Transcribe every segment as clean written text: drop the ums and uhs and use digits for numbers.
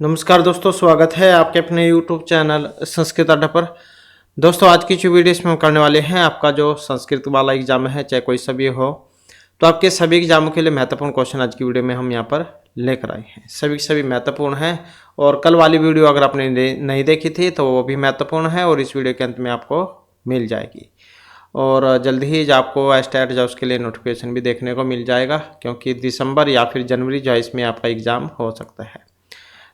नमस्कार दोस्तों, स्वागत है आपके अपने YouTube चैनल संस्कृत अड्डा पर। दोस्तों, आज की जो वीडियो इसमें हम करने वाले हैं, आपका जो संस्कृत वाला एग्जाम है, चाहे कोई सा भी हो, तो आपके सभी एग्जामों के लिए महत्वपूर्ण क्वेश्चन आज की वीडियो में हम यहाँ पर लेकर आए हैं। सभी सभी महत्वपूर्ण हैं और कल वाली वीडियो अगर आपने नहीं देखी थी तो वो भी महत्वपूर्ण है और इस वीडियो के अंत में आपको मिल जाएगी। और जल्द ही जो आपको स्टेट जो उसके लिए नोटिफिकेशन भी देखने को मिल जाएगा, क्योंकि दिसंबर या फिर जनवरी जो है इसमें आपका एग्ज़ाम हो सकता है।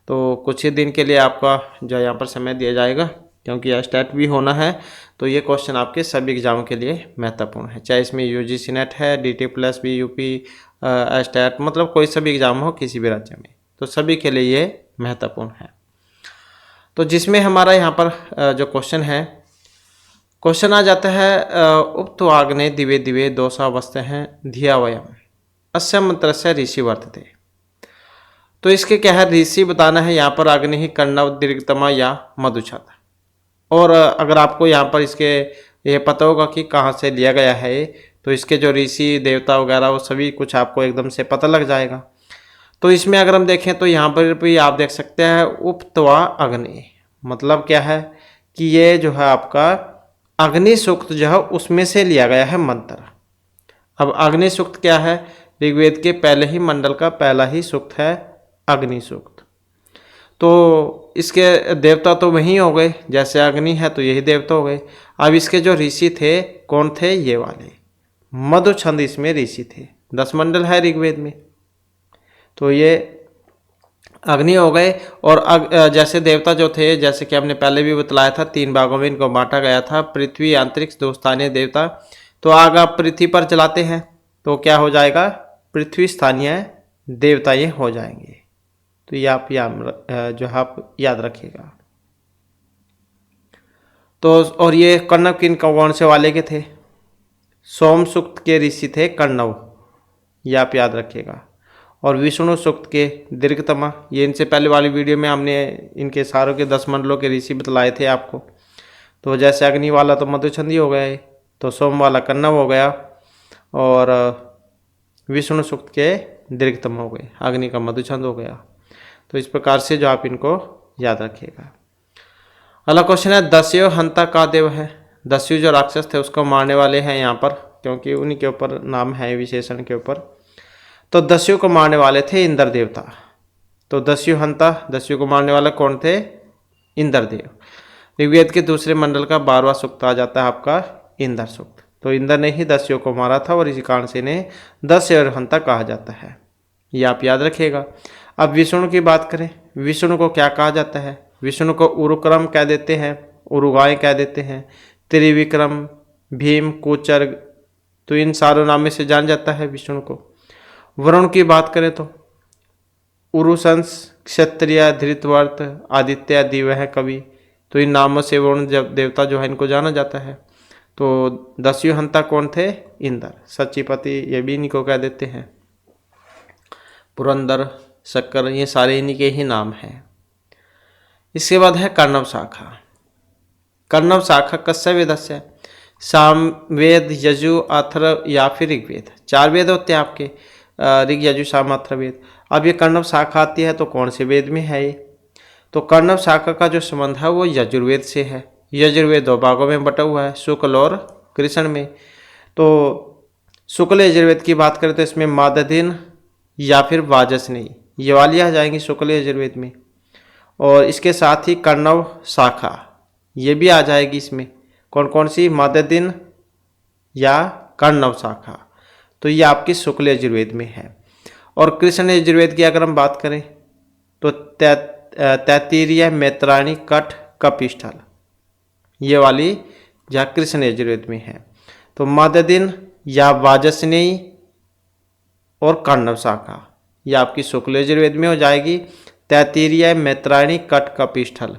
तो कुछ ही दिन के लिए आपका जो यहाँ पर समय दिया जाएगा, क्योंकि स्टेट भी होना है। तो ये क्वेश्चन आपके सभी एग्जामों के लिए महत्वपूर्ण है, चाहे इसमें यूजीसी नेट है, डीटी प्लस भी, यूपी स्टेट, मतलब कोई सा भी एग्जाम हो किसी भी राज्य में, तो सभी के लिए ये महत्वपूर्ण है। तो जिसमें हमारा यहाँ पर जो क्वेश्चन है, क्वेश्चन आ जाता है उपत्वाग्ने दिवे दिवे दोषावस्थ हैं धिया वयम अस्य मंत्रस्य ऋषि वर्तते। तो इसके क्या है, ऋषि बताना है यहाँ पर अग्नि ही कर्णव दीर्घतमा या मधुछद। और अगर आपको यहाँ पर इसके ये पता होगा कि कहाँ से लिया गया है, तो इसके जो ऋषि देवता वगैरह वो सभी कुछ आपको एकदम से पता लग जाएगा। तो इसमें अगर हम देखें तो यहाँ पर भी आप देख सकते हैं उपत्वा अग्नि, मतलब क्या है कि ये जो है आपका अग्नि सूक्त जो है उसमें से लिया गया है मंत्र। अब अग्नि सूक्त क्या है, ऋग्वेद के पहले ही मंडल का पहला ही सूक्त है अग्नि सूक्त। तो इसके देवता तो वही हो गए, जैसे अग्नि है तो यही देवता हो गए। अब इसके जो ऋषि थे कौन थे, ये वाले मधुछंद इसमें ऋषि थे। 10 मंडल है ऋग्वेद में, तो ये अग्नि हो गए। और जैसे देवता जो थे, जैसे कि हमने पहले भी बतलाया था, 3 भागों में इनको बांटा गया था, पृथ्वी, अंतरिक्ष, दो स्थानीय देवता। तो आग आप पृथ्वी पर जलाते हैं तो क्या हो जाएगा, पृथ्वी स्थानीय देवता ये हो जाएंगे। तो ये आप जो आप याद रखिएगा। तो और ये कर्णव किन कौन से वाले के थे, सोम सूक्त के ऋषि थे कर्णव, ये आप याद रखिएगा। और विष्णु सूक्त के दीर्घतमा, ये इनसे पहले वाली वीडियो में हमने इनके सारों के 10 मंडलों के ऋषि बतलाए थे आपको। तो जैसे अग्नि वाला तो मधुछंदी हो गया है, तो सोम वाला कर्णव हो गया, और विष्णु सूक्त के दीर्घतम हो गए, अग्नि का मधुछंद हो गया। तो इस प्रकार से जो आप इनको याद रखिएगा। अगला क्वेश्चन है, दस्यु हंता का देव है। दस्यु जो राक्षस थे उसको मारने वाले हैं यहाँ पर, क्योंकि उन्हीं के ऊपर नाम है विशेषण के ऊपर। तो दस्यु को मारने वाले थे इंद्र देवता। तो दस्यु हंता, दस्यु को मारने वाले कौन थे, इंद्रदेव। ऋग्वेद के दूसरे मंडल का 12वां सूक्त आ जाता है आपका इंद्र सूक्त। तो इंद्र ने ही दस्यु को मारा था और इसी कारण से इन्हें दस्यु हंता कहा जाता है, ये आप याद रखिएगा। अब विष्णु की बात करें, विष्णु को क्या कहा जाता है, विष्णु को उरुक्रम कह देते हैं, उरुगाय कह देते हैं, त्रिविक्रम, भीम, कुचर, तो इन सारों नामों से जान जाता है विष्णु को। वरुण की बात करें तो उरुशंस, क्षत्रिय, धृतवर्त, आदित्य, दिव्य कवि, तो इन नामों से वरुण देवता जो है इनको जाना जाता है। तो दस्यु हंता कौन थे, इंद्र। सचिपति ये भी इन्हीं को कह देते हैं, पुरंदर, शक्कर, ये सारे इन्हीं के ही नाम हैं। इसके बाद है कर्णव शाखा। कर्णव शाखा कस्य वेदस्य, सामवेद, यजु, अथर्व या फिर ऋग्वेद। 4 वेद होते हैं आपके, ऋग, यजु, साम, अथर्ववेद। अब ये कर्णव शाखा आती है तो कौन से वेद में है ये, तो कर्णव शाखा का जो संबंध है वो यजुर्वेद से है। यजुर्वेद 2 भागों में बटा हुआ है, शुक्ल और कृष्ण में। तो शुक्ल यजुर्वेद की बात करें तो इसमें मादधिन या फिर वाजसनेयी, ये वाली आ जाएंगी शुक्ल यजुर्वेद में। और इसके साथ ही कर्णव शाखा ये भी आ जाएगी इसमें, कौन कौन सी, मादधिन या कर्णव शाखा। तो ये आपकी शुक्ल यजुर्वेद में है। और कृष्ण यजुर्वेद की अगर हम बात करें तो तैत्तिरीय, मैत्रायणी, कठ, कपिस्थल, ये वाली जहाँ कृष्ण यजुर्वेद में है। तो मादधिन या वाजसनेयी और कर्णव शाखा ये आपकी शुक्ल यजुर्वेद में हो जाएगी। तैत्तिरीय, मैत्रायणी, कठ, कपिस्थल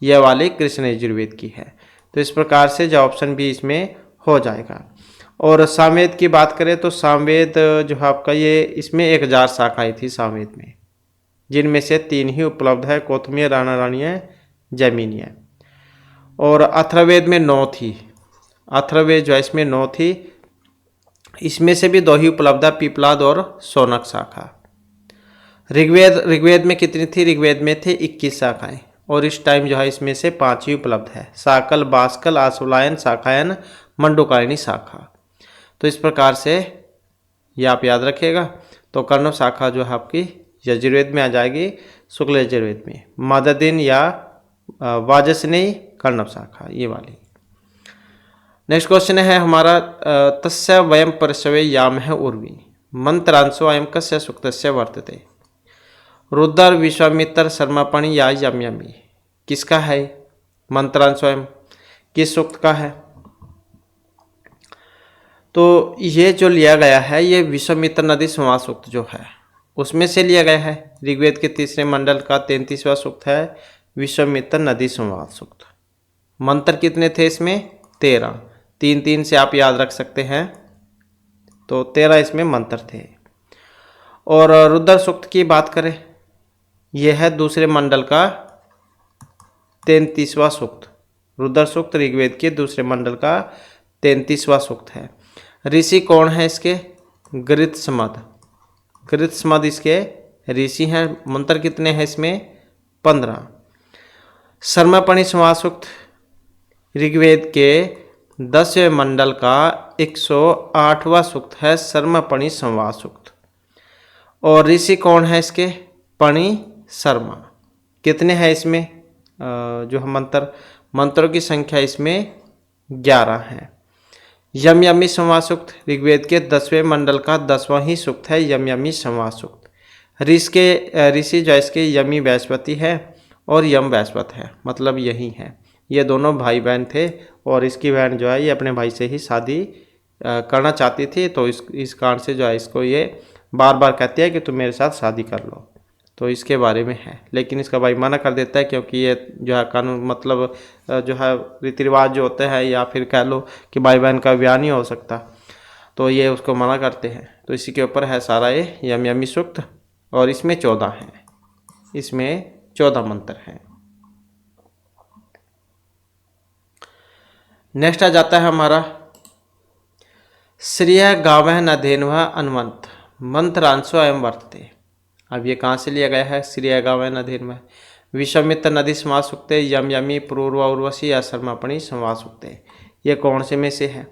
ये वाली कृष्ण यजुर्वेद की है। तो इस प्रकार से जो ऑप्शन भी इसमें हो जाएगा। और सामवेद की बात करें तो सामवेद जो है आपका ये, इसमें 1000 शाखाएं थी सामवेद में, जिनमें से 3 ही उपलब्ध है, कौतमीय, राणा राणीय, जैमिनीय। और अथर्ववेद में 9 थी, अथर्ववेद जो है इसमें 9 थी, इसमें से भी 2 ही उपलब्ध है, पिपलाद और शौनक शाखा। ऋग्वेद में कितनी थी? ऋग्वेद में थे 21 शाखाएं और इस टाइम जो है इसमें से 5 ही उपलब्ध है, शाकल, बाष्कल, आशुलायन, शाखायन, मंडूकायनी शाखा। तो इस प्रकार से ये आप याद रखिएगा। तो कर्णव शाखा जो है आपकी यजुर्वेद में आ जाएगी, शुक्ल यजुर्वेद में, माददिन या वाजसनेयी कर्णव शाखा, ये वाली। नेक्स्ट क्वेश्चन है हमारा तस्य वयम परशवे यामः उर्वी मंत्रांशो अयं कस्य सूक्तस्य वर्तते। रुद्र, विश्वामित्र, शर्मापणि या यमयमी, किसका है मंत्रांशो अयं, किस सूक्त का है? तो ये जो लिया गया है ये विश्वामित्र नदी संवाद सूक्त जो है उसमें से लिया गया है। ऋग्वेद के तीसरे मंडल का 33वां सूक्त है विश्वामित्र नदी संवाद सूक्त। मंत्र कितने थे इसमें? 13। 3-3 से आप याद रख सकते हैं, तो 13 इसमें मंत्र थे। और रुद्र सूक्त की बात करें, यह है दूसरे मंडल का 33वां सूक्त। रुद्र सूक्त ऋग्वेद के दूसरे मंडल का 33वां सूक्त है। ऋषि कौन है इसके? गृत्समद। गृत्समद इसके ऋषि हैं। मंत्र कितने हैं इसमें? 15। शर्मापणि संवाद सूक्त ऋग्वेद के 10वें मंडल का 108वां सूक्त है, शर्मापणि संवाद सूक्त। और ऋषि कौन है इसके? पणि शर्मा। कितने हैं इसमें जो हम मंत्रों की संख्या इसमें 11 है। यमयमी संवाद सूक्त ऋग्वेद के 10वें मंडल का 10वां ही सूक्त है, यमयमी संवाद सूक्त। ऋषि जो इसके यमी बृहस्पति है और यम बृहस्पति है, मतलब यही है। ये दोनों भाई बहन थे और इसकी बहन जो है ये अपने भाई से ही शादी करना चाहती थी, तो इस कारण से जो है इसको ये बार बार कहती है कि तुम मेरे साथ शादी कर लो। तो इसके बारे में है, लेकिन इसका भाई मना कर देता है क्योंकि ये जो है कानून, मतलब जो है रीति रिवाज जो होते हैं, या फिर कह लो कि भाई बहन का ब्याह नहीं हो सकता, तो ये उसको मना करते हैं। तो इसी के ऊपर है सारा ये यमयमी सूक्त और इसमें 14 हैं, इसमें 14 मंत्र हैं। नेक्स्ट आ जाता है हमारा श्रिय गावः न धेनुः अन्वंत मंत्रांशो अयं वर्तते। अब ये कहाँ से लिया गया है? श्रिय गावः न धेनुः, विश्वामित्र नदी संवाद सूक्ते, यमयमी, पूर्व उर्वशी या शर्मापणि संवाद सूक्ते। ये कौन से में से है?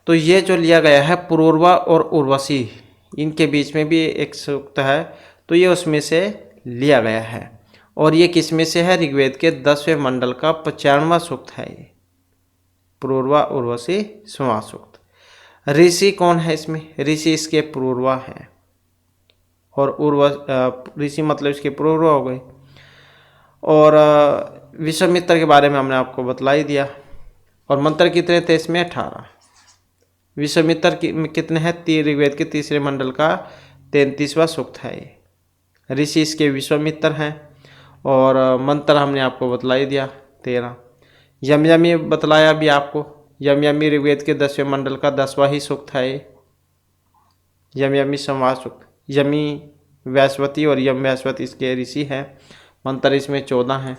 तो ये जो लिया गया है पूर्वा और उर्वशी, इनके बीच में भी एक सूक्त है, तो ये उसमें से लिया गया है। और ये किस में से है? ऋग्वेद के 10वें मंडल का 95वां सूक्त है ये, पूर्वा उर्वशी संवाद सूक्त। ऋषि कौन है इसमें? ऋषि इसके पूर्वा है और ऋषि मतलब इसके पूर्वा हो गए। और विश्वामित्र के बारे में हमने आपको बतला ही दिया। और मंत्र कितने थे इसमें? 18। विश्वामित्र कितने हैं? ऋग्वेद के तीसरे मंडल का 33वां सूक्त है ये। ऋषि इसके विश्वामित्र हैं और मंत्र हमने आपको बतला ही दिया 13। यमयमी बतलाया भी आपको, यमयमी ऋग्वेद के 10वें मंडल का 10वां ही सूक्त है ये, यमयमी संवाद सूक्त। यमी बृहस्पति और यम बृहस्पति इसके ऋषि हैं। मंत्र इसमें 14 हैं।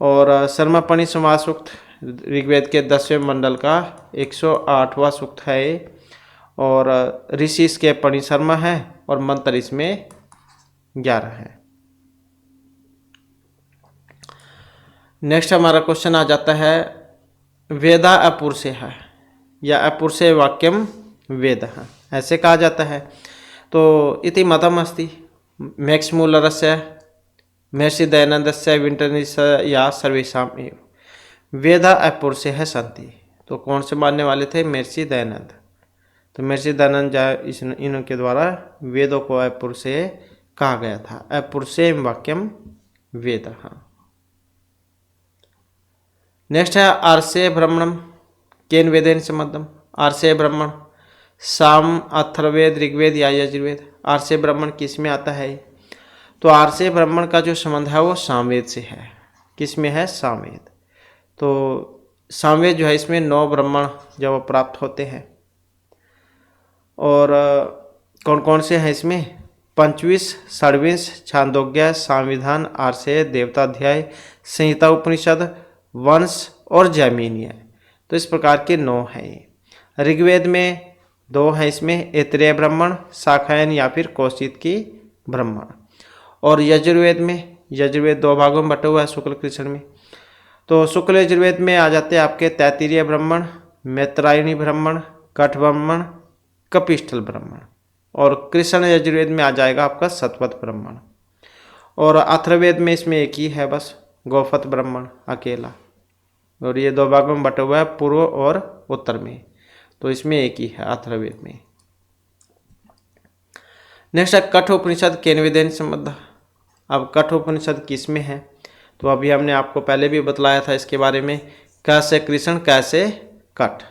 और शर्मापणि संवाद सूक्त ऋग्वेद के 10वें मंडल का 108वां सूक्त है ये, और ऋषि इसके पणि शर्मा है और मंत्र इसमें 11 है। नेक्स्ट हमारा क्वेश्चन आ जाता है वेदा अपुरुषे है या अपुरुषे वाक्यम वेद है, ऐसे कहा जाता है। तो इति मतम अस्ति मैक्स मूलरस्य महर्षि दयानंदस्य विंटरनिस्य या सर्वेषाम एव वेदा अपुरुषे है सन्ति। तो कौन से मानने वाले थे? महर्षि दयानंद। तो महर्षि दयानंद इनके द्वारा वेदों को अपुरुषे कहा गया था। अपुरुषे वाक्यम वेद। नेक्स्ट है आर्षे ब्रह्मणम केन वेदेन संबद्धम। आर्षे ब्रह्मण साम, अथर्ववेद, ऋग्वेद या यजुर्वेद। आर्षे ब्रह्मण किस में आता है? तो आर्षे ब्रह्मण का जो संबंध है वो सामवेद से है। किस में है? सामवेद। तो सामवेद जो है इसमें 9 ब्राह्मण जब प्राप्त होते हैं। और कौन कौन से हैं इसमें? 25, षड्विंश, छांदोग्य, संविधान, आर्षेय, देवताध्याय, संहिता उपनिषद, वंश और जैमिनीय। तो इस प्रकार के 9 हैं। ऋग्वेद में 2 हैं इसमें, ऐतरेय ब्राह्मण, शाखायन या फिर कौशिक की ब्राह्मण। और यजुर्वेद में, यजुर्वेद 2 भागों में बटा हुआ है शुक्ल कृष्ण में। तो शुक्ल यजुर्वेद में आ जाते हैं आपके तैत्तिरीय ब्राह्मण, मैत्रायणी ब्राह्मण, कठ ब्राह्मण, कपिस्थल ब्राह्मण। और कृष्ण यजुर्वेद में आ जाएगा आपका शतपथ ब्राह्मण। और अथर्ववेद में इसमें एक ही है बस, गौपथ ब्राह्मण अकेला। और ये 2 भागों में बटा हुआ है पूर्व और उत्तर में, तो इसमें एक ही है अथर्ववेद में। नेक्स्ट है कठोपनिषद केन वेदेन संबद्ध। अब कठोपनिषद किस में है, तो अभी हमने आपको पहले भी बतलाया था इसके बारे में, कैसे कृष्ण कैसे कठ,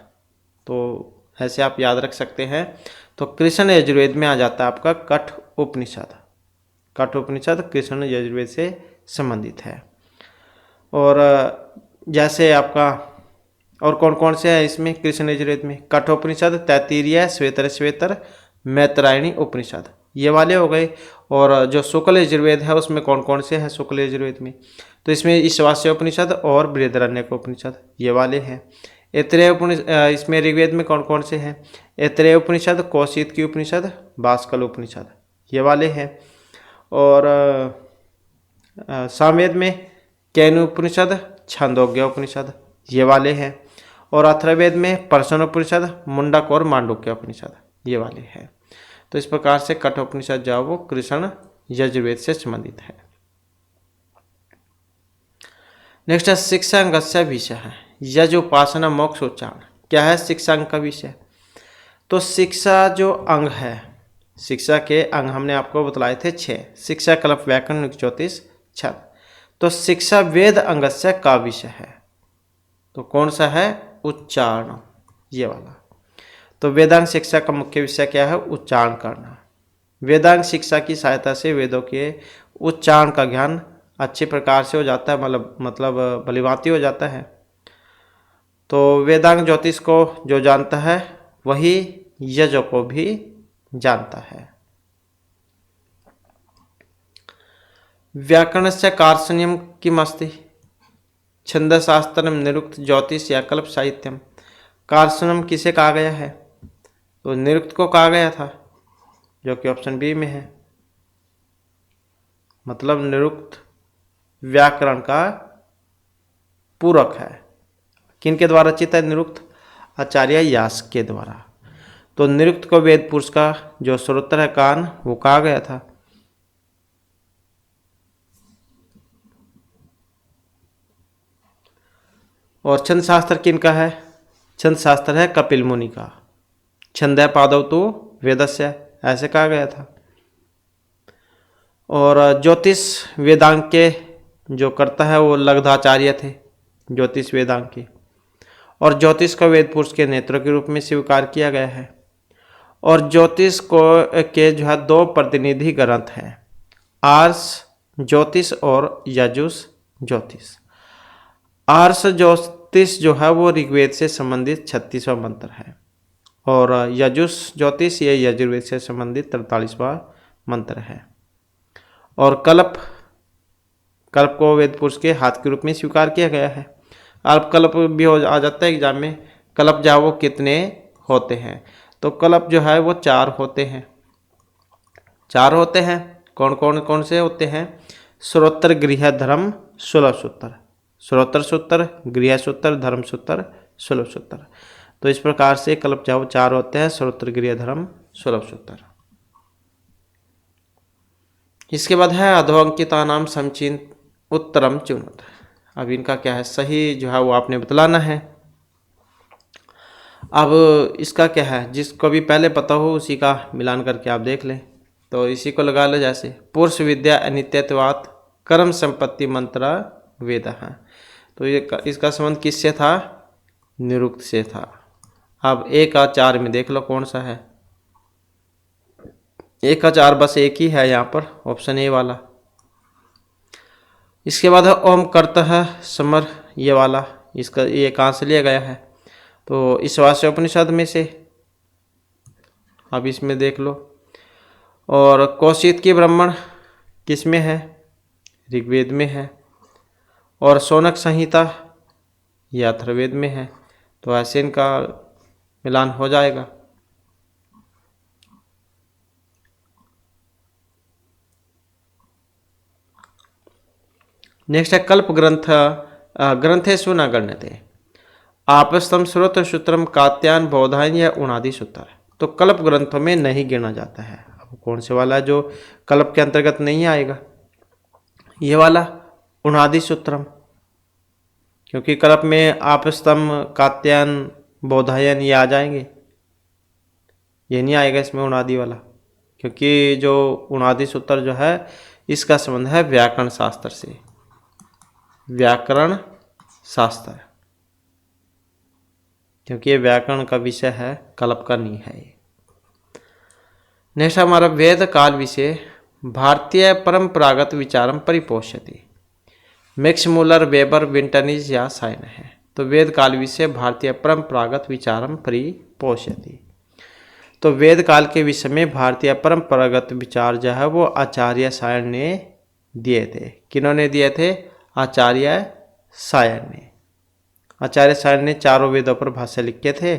तो ऐसे आप याद रख सकते हैं। तो कृष्ण यजुर्वेद में आ जाता है आपका कठ उपनिषद। कठ उपनिषद कृष्ण यजुर्वेद से संबंधित है। और जैसे आपका और कौन कौन से है इसमें कृष्ण यजुर्वेद में, कठोपनिषद, तैत्तिरीय, श्वेतर, मैत्रायणी उपनिषद, ये वाले हो गए। और जो शुक्ल यजुर्वेद है उसमें कौन कौन से हैं शुक्ल यजुर्वेद में, तो इसमें ईशावास्य उपनिषद और बृहदारण्यक उपनिषद, ये वाले हैं। ऐतरेय उपनिषद, इसमें ऋग्वेद में कौन कौन से हैं, ऐतरेय उपनिषद, कौशिक की उपनिषद, भास्कर उपनिषद, ये वाले हैं। और सामवेद में केनु उपनिषद, छांदोग्य उपनिषद, ये वाले हैं। और अथर्ववेद में पर्शनोपनिषद, मुंडक और मांडुक्य उपनिषद, ये वाले हैं। तो इस प्रकार से कठोपनिषद जो है वो कृष्ण यजुर्वेद से संबंधित है। नेक्स्ट है शिक्षांगस्य विषय है, यज उपासना मोक्ष उच्चारण। क्या है शिक्षांग का विषय, तो शिक्षा जो अंग है, शिक्षा के अंग हमने आपको बतलाए थे 6, शिक्षा, कल्प, व्याकरण, ज्योतिष, छंद। तो शिक्षा वेद अंगस्य का विषय है, तो कौन सा है, उच्चारण, ये वाला। तो वेदांग शिक्षा का मुख्य विषय क्या है, उच्चारण करना। वेदांग शिक्षा की सहायता से वेदों के उच्चारण का ज्ञान अच्छे प्रकार से हो जाता है, मतलब भलीभांति हो जाता है। तो वेदांग ज्योतिष को जो जानता है वही यज को भी जानता है। व्याकरणस्य कार्षण्यम किमस्ति, छंदशास्त्रम, निरुक्त, ज्योतिष या कल्प साहित्यम। कार्षणम किसे कहा गया है, तो निरुक्त को कहा गया था, जो कि ऑप्शन बी में है। मतलब निरुक्त व्याकरण का पूरक है। किनके द्वारा रचित है निरुक्त, आचार्य यास्क के द्वारा। तो निरुक्त को वेद पुरुष का जो श्रोत्र है कान, वो कहा गया था। और छंद शास्त्र किनका है, छंद शास्त्र है कपिल मुनि का। छंद पादव तो वेदस्य, ऐसे कहा गया था। और ज्योतिष वेदांग के जो करता है वो लगधाचार्य थे, ज्योतिष वेदांग के। और ज्योतिष को वेद पुरुष के नेत्रों के रूप में स्वीकार किया गया है। और ज्योतिष को के जो है 2 प्रतिनिधि ग्रंथ हैं, आर्ष ज्योतिष और यजुष ज्योतिष। आर्ष ज्योतिष जो है वो ऋग्वेद से संबंधित 36वां मंत्र है। और यजुष ज्योतिष ये यजुर्वेद से संबंधित 43वां मंत्र है। और कल्प को वेद पुरुष के हाथ के रूप में स्वीकार किया गया है। अल्पकल्प भी आ जाता है एग्जाम में, कल्प जो वो कितने होते हैं, तो कल्प जो है वो 4 होते हैं। 4 होते हैं, कौन से होते हैं, श्रोत्र, गृह, धर्म, सुलभ सूत्र। श्रोत्र सूत्र, गृह सूत्र, धर्म सूत्र, सुलभ सूत्र। तो इस प्रकार से कल्प जो 4 होते हैं, श्रोत्र, गृह, धर्म, सुलभ सूत्र। इसके बाद है अधोअंकिता नाम समचिंत उत्तरम चुनत। अब इनका क्या है, सही जो है वो आपने बतलाना है। अब इसका क्या है, जिसको भी पहले पता हो उसी का मिलान करके आप देख लें। तो इसी को लगा लो, जैसे पुरुष विद्या अनित्यत्वात् कर्म संपत्ति मंत्र वेद है। तो ये इसका संबंध किससे था, निरुक्त से था। अब 1 और 4 में देख लो कौन सा है, 1 और 4 बस एक ही है यहाँ पर, ऑप्शन ए वाला। इसके बाद है ओम कर्ता है समर, ये वाला, इसका ये कहाँ से लिया गया है, तो इस ईशावास्योपनिषद में से। अब इसमें देख लो। और कौशिक की ब्राह्मण किस में है, ऋग्वेद में है। और शौनक संहिता ये अथर्ववेद में है। तो ऐसे इनका मिलान हो जाएगा। नेक्स्ट है कल्प ग्रंथ ग्रंथेषु न गण्यते। आपस्तम स्रोत सूत्रम कात्यायन बोधायन या उणादि सूत्र। तो कल्प ग्रंथों में नहीं गिना जाता है। अब कौन से वाला जो कल्प के अंतर्गत नहीं आएगा? ये वाला उणादि सूत्रम, क्योंकि कल्प में आपस्तम कात्यायन बोधायन ये आ जाएंगे, ये नहीं आएगा इसमें उणादि वाला, क्योंकि जो उणादि सूत्र जो है इसका संबंध है व्याकरण शास्त्र से, व्याकरण शास्त्र, क्योंकि ये व्याकरण का विषय है, कल्प का नहीं है ये। नेक्स्ट हमारा वेद काल विषय भारतीय परंपरागत विचारम परिपोष्यति। मैक्स मुलर, वेबर, विंटनीज या साइन है। तो वेद काल विषय भारतीय परंपरागत विचारम परिपोष्यति। तो वेद काल के विषय में भारतीय परंपरागत विचार जो है वो आचार्य सायण ने दिए थे। किन्होंने दिए थे? आचार्य सायण ने। आचार्य सायण ने चारों वेदों पर भाष्य लिखे थे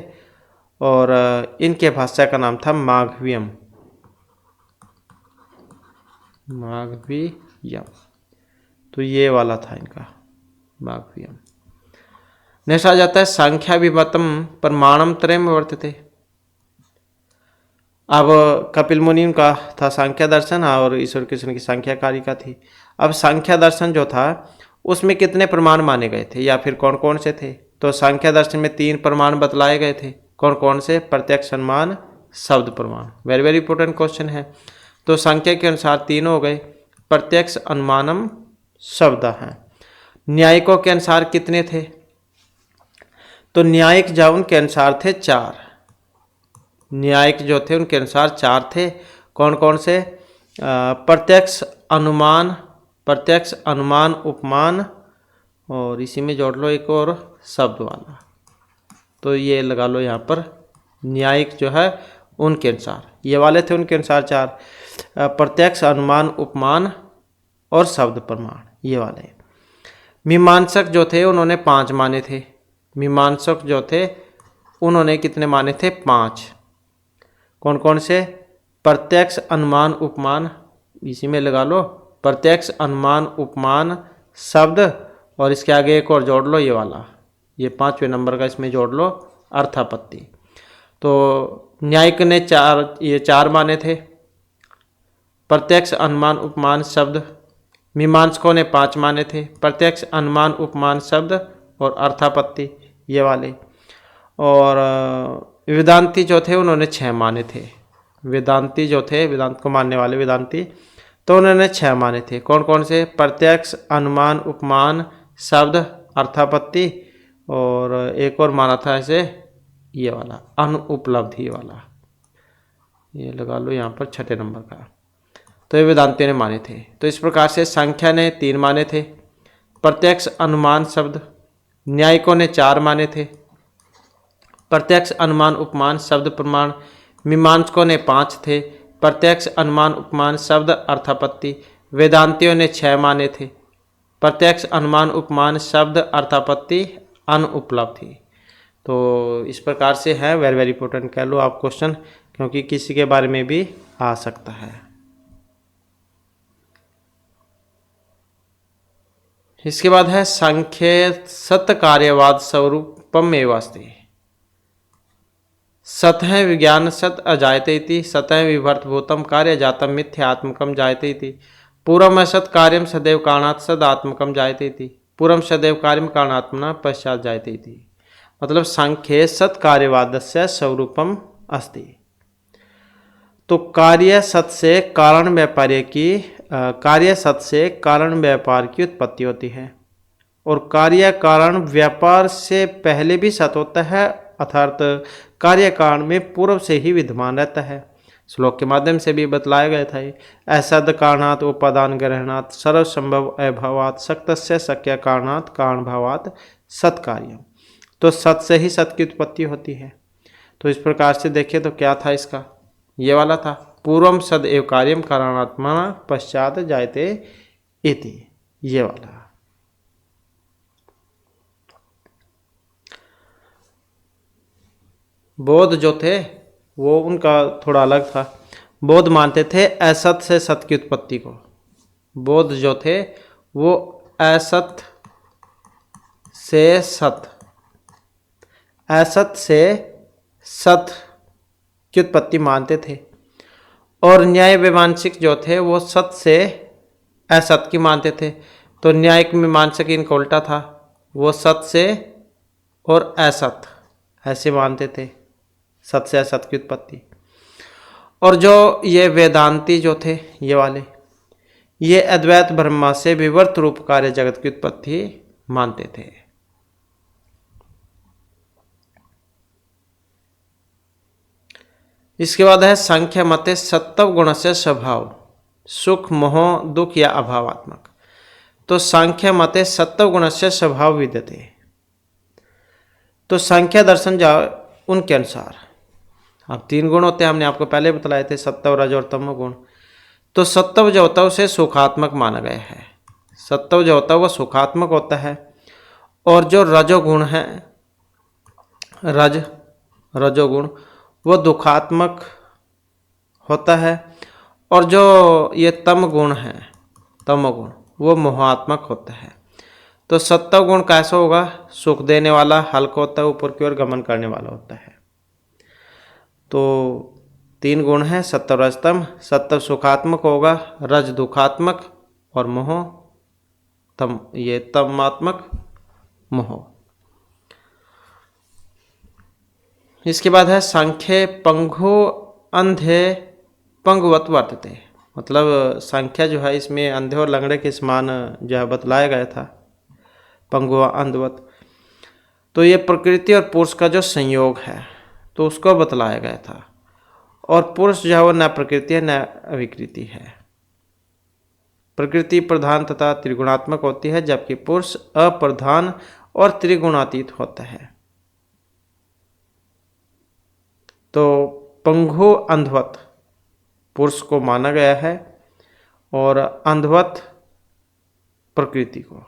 और इनके भाष्य का नाम था माघवियम। माघवियम, तो ये वाला था इनका माघवियम। नेक्स्ट आ जाता है संख्या विभतम प्रमाणम त्रयम वर्तते। अब कपिल मुनि का था सांख्य दर्शन और ईश्वर कृष्ण की सांख्य कारिका थी। अब सांख्य दर्शन जो था उसमें कितने प्रमाण माने गए थे या फिर कौन कौन से थे? तो सांख्य दर्शन में 3 प्रमाण बतलाए गए थे। कौन कौन से? प्रत्यक्ष, अनुमान, शब्द प्रमाण। वेरी वेरी इंपॉर्टेंट क्वेश्चन है। तो सांख्य के अनुसार 3 हो गए, प्रत्यक्ष, अनुमानम, शब्द हैं। न्यायिकों के अनुसार कितने थे? तो न्यायिक जो उनके अनुसार थे 4। न्यायिक जो थे उनके अनुसार 4 थे। कौन कौन से? प्रत्यक्ष, अनुमान, प्रत्यक्ष, अनुमान, उपमान, और इसी में जोड़ लो एक और शब्द वाला। तो ये लगा लो यहाँ पर न्यायिक जो है उनके अनुसार, ये वाले थे उनके अनुसार 4, प्रत्यक्ष, अनुमान, उपमान और शब्द प्रमाण, ये वाले। मीमांसक जो थे उन्होंने 5 माने थे। मीमांसक जो थे उन्होंने कितने माने थे? 5। कौन कौन से? प्रत्यक्ष, अनुमान, उपमान, इसी में लगा लो प्रत्यक्ष, अनुमान, उपमान, शब्द, और इसके आगे एक और जोड़ लो ये वाला, ये 5वें नंबर का इसमें जोड़ लो अर्थापत्ति। तो न्यायिक ने 4 माने थे, प्रत्यक्ष, अनुमान, उपमान, शब्द। मीमांसकों ने 5 माने थे, प्रत्यक्ष, अनुमान, उपमान, शब्द और अर्थापत्ति, ये वाले। और वेदांती जो थे उन्होंने 6 माने थे। वेदांती जो थे, वेदांत को मानने वाले वेदांती, तो उन्होंने 6 माने थे। कौन कौन से? प्रत्यक्ष, अनुमान, उपमान, शब्द, अर्थापत्ति, और एक और माना था ऐसे ये वाला अनुपलब्धि वाला, ये लगा लो यहाँ पर 6ठे नंबर का। तो ये वेदांतियों ने माने थे। तो इस प्रकार से संख्या ने 3 माने थे, प्रत्यक्ष, अनुमान, शब्द। न्यायिकों ने 4 माने थे, प्रत्यक्ष, अनुमान, उपमान, शब्द प्रमाण। मीमांसकों ने 5 थे, प्रत्यक्ष, अनुमान, उपमान, शब्द, अर्थापत्ति। वेदांतियों ने 6 माने थे, प्रत्यक्ष, अनुमान, उपमान, शब्द, अर्थापत्ति, अनुपलब्धि। तो इस प्रकार से है, वेरी वेरी इंपॉर्टेंट कह लो आप क्वेश्चन, क्योंकि किसी के बारे में भी आ सकता है। इसके बाद है सांख्य सत्य कार्यवाद स्वरूपम एवास्ति। सतः विज्ञान सत अजायते इति, सतः विभर्तभूतम कार्य जातम मिथ्यात्मकम जायते इति। पूर्वम सत कार्यम सदैव कारणात् सदात्मकम जायते इति, पूर्वम सदैव कार्यम कारणात्मना पश्चात जायते इति। मतलब सांख्ये सत कार्यवादस्य स्वरूपम अस्ति। तो कार्य सत से कारण व्यापार की कार्य सत से कारण व्यापार की उत्पत्ति होती है, और कार्य कारण व्यापार से पहले भी सत होता है, अर्थात कार्य कारण में पूर्व से ही विद्यमान रहता है। श्लोक के माध्यम से भी बतलाया गया था। असद कारणात् उपादान ग्रहणात् सर्वसंभव अभावात् शक्तस्य शक्य कारणात् कारण भावात् सत्कार्य। तो सत से ही सत की उत्पत्ति होती है। तो इस प्रकार से देखें तो क्या था इसका? ये वाला था पूर्वम सद एव कार्यम कारणात्मा पश्चात जायते इति, ये वाला। बौद्ध जो थे वो उनका थोड़ा अलग था। बौद्ध मानते थे असत से सत की उत्पत्ति को। बौद्ध जो थे वो असत से सत, असत से सत की उत्पत्ति मानते थे। और न्याय मीमांसक जो थे वो सत से असत की मानते थे। तो न्यायिक मीमांसक इनका उल्टा था, वो सत से और असत ऐसे मानते थे, सत से असत की उत्पत्ति। और जो ये वेदांती जो थे ये वाले, ये अद्वैत ब्रह्मा से विवर्त रूप कार्य जगत की उत्पत्ति मानते थे। इसके बाद है सांख्य मते सत्व गुण से स्वभाव, सुख मोह दुख या अभावात्मक। तो सांख्य मते सत्व गुण से स्वभाव विद्यते। तो सांख्य दर्शन जाओ उनके अनुसार, अब 3 गुण होते हैं, हमने आपको पहले बतलाए थे, सत्व रज और तमो गुण। तो सत्व जो होता है उसे सुखात्मक माना गया है, सत्व जो होता है वह सुखात्मक होता है। और जो रजोगुण है, रजोगुण वो दुखात्मक होता है। और जो ये तम गुण है, तमोगुण, वो मोहात्मक होता है। तो सत्व गुण कैसा होगा? सुख देने वाला, हल्का होता है, ऊपर की ओर गमन करने वाला होता है। तो 3 गुण हैं सत्व रजतम। सत्व सुखात्मक होगा, रज दुखात्मक और मोह तम, ये तमात्मक मोह। इसके बाद है सांख्य पंगु अंधे पंगुवत वर्तते। मतलब संख्या जो है इसमें अंधे और लंगड़े के समान जो है बतलाया गया था, पंगुआ अंधवत। तो ये प्रकृति और पुरुष का जो संयोग है तो उसको बतलाया गया था। और पुरुष जो है वो न प्रकृति है न अविकृति है, प्रकृति प्रधान तथा त्रिगुणात्मक होती है, जबकि पुरुष अप्रधान और त्रिगुणातीत होता है। तो पंगु अंधवत पुरुष को माना गया है और अंधवत प्रकृति को,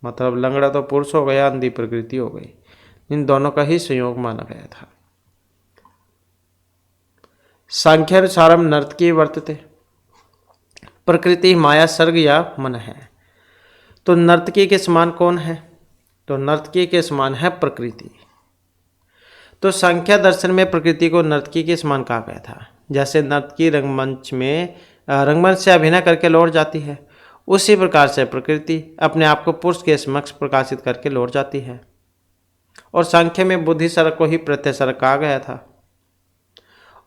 मतलब लंगड़ा तो पुरुष हो गया, अंधी प्रकृति हो गई, इन दोनों का ही संयोग माना गया था। सांख्यानुसारम नर्तकी वर्तते, प्रकृति माया सर्ग या मन है। तो नर्तकी के समान कौन है? तो नर्तकी के समान है प्रकृति। तो सांख्य दर्शन में प्रकृति को नर्तकी के समान कहा गया था। जैसे नर्तकी रंगमंच से अभिनय करके लौट जाती है, उसी प्रकार से प्रकृति अपने आप को पुरुष के समक्ष प्रकाशित करके लौट जाती है। और सांख्य में बुद्धि सर्ग को ही प्रत्यय सर्ग कहा गया था।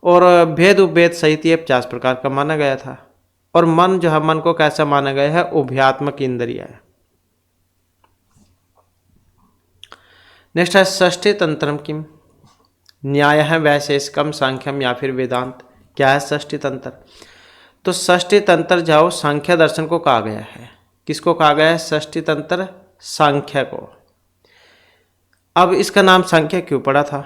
और भेद उपभेद सहित ये 50 प्रकार का माना गया था। और मन जो है, मन को कैसा माना गया है? उभयात्मक इंद्रिय है। नेक्स्ट है षष्ठी तंत्रम किम, न्याय है वैशेषिकम सांख्यम या फिर वेदांत। क्या है षष्ठी तंत्र? तो षष्ठी तंत्र जाओ सांख्य दर्शन को कहा गया है। किसको कहा गया है? षष्ठी तंत्र सांख्य को। अब इसका नाम सांख्य क्यों पड़ा था?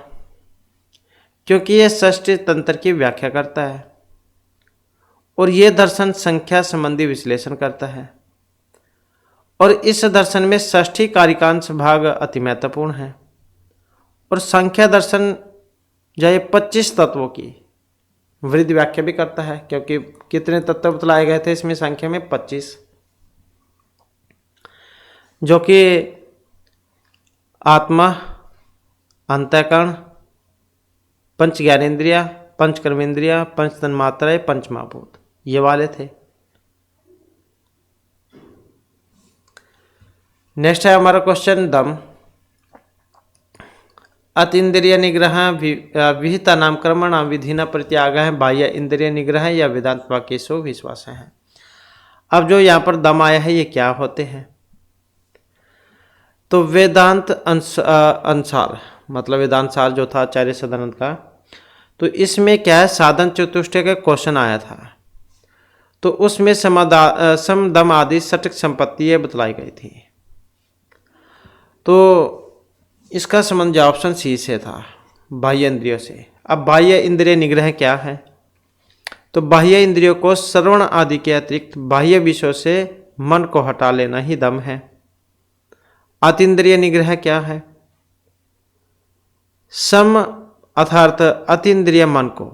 क्योंकि यह षष्ठी तंत्र की व्याख्या करता है और यह दर्शन संख्या संबंधी विश्लेषण करता है। और इस दर्शन में षष्ठी कारिकांश भाग अति महत्वपूर्ण है। और संख्या दर्शन जो ये 25 तत्वों की वृद्धि व्याख्या भी करता है, क्योंकि कितने तत्व बतलाए गए थे इसमें संख्या में? 25, जो कि आत्मा, अंतःकरण, पंच ज्ञानेन्द्रिया, पंच कर्मेंद्रिया, पंच तन्मात्राएं, पंच महाभूत, ये वाले थे। नेक्स्ट है हमारा क्वेश्चन दम। अतीन्द्रिय निग्रह विहिता नाम कर्मण विधिना प्रत्याग है, बाह्य इंद्रिय निग्रह या वेदांत वाक्य सो विश्वास है। अब जो यहाँ पर दम आया है ये क्या होते हैं? तो वेदांत अनुसार, मतलब वेदांत सार जो था आचार्य सदानंद का, तो इसमें क्या है, साधन चतुष्टय का क्वेश्चन आया था। तो उसमें सम दम आदि सटिक संपत्ति ये बतलाई गई थी। तो इसका संबंध जो ऑप्शन सी से था, बाह्य इंद्रियों से। अब बाह्य इंद्रिय निग्रह क्या है? तो बाह्य इंद्रियों को श्रवण आदि के अतिरिक्त बाह्य विषयों से मन को हटा लेना ही दम है। अतीन्द्रिय निग्रह क्या है? सम अर्थात अतीन्द्रिय मन को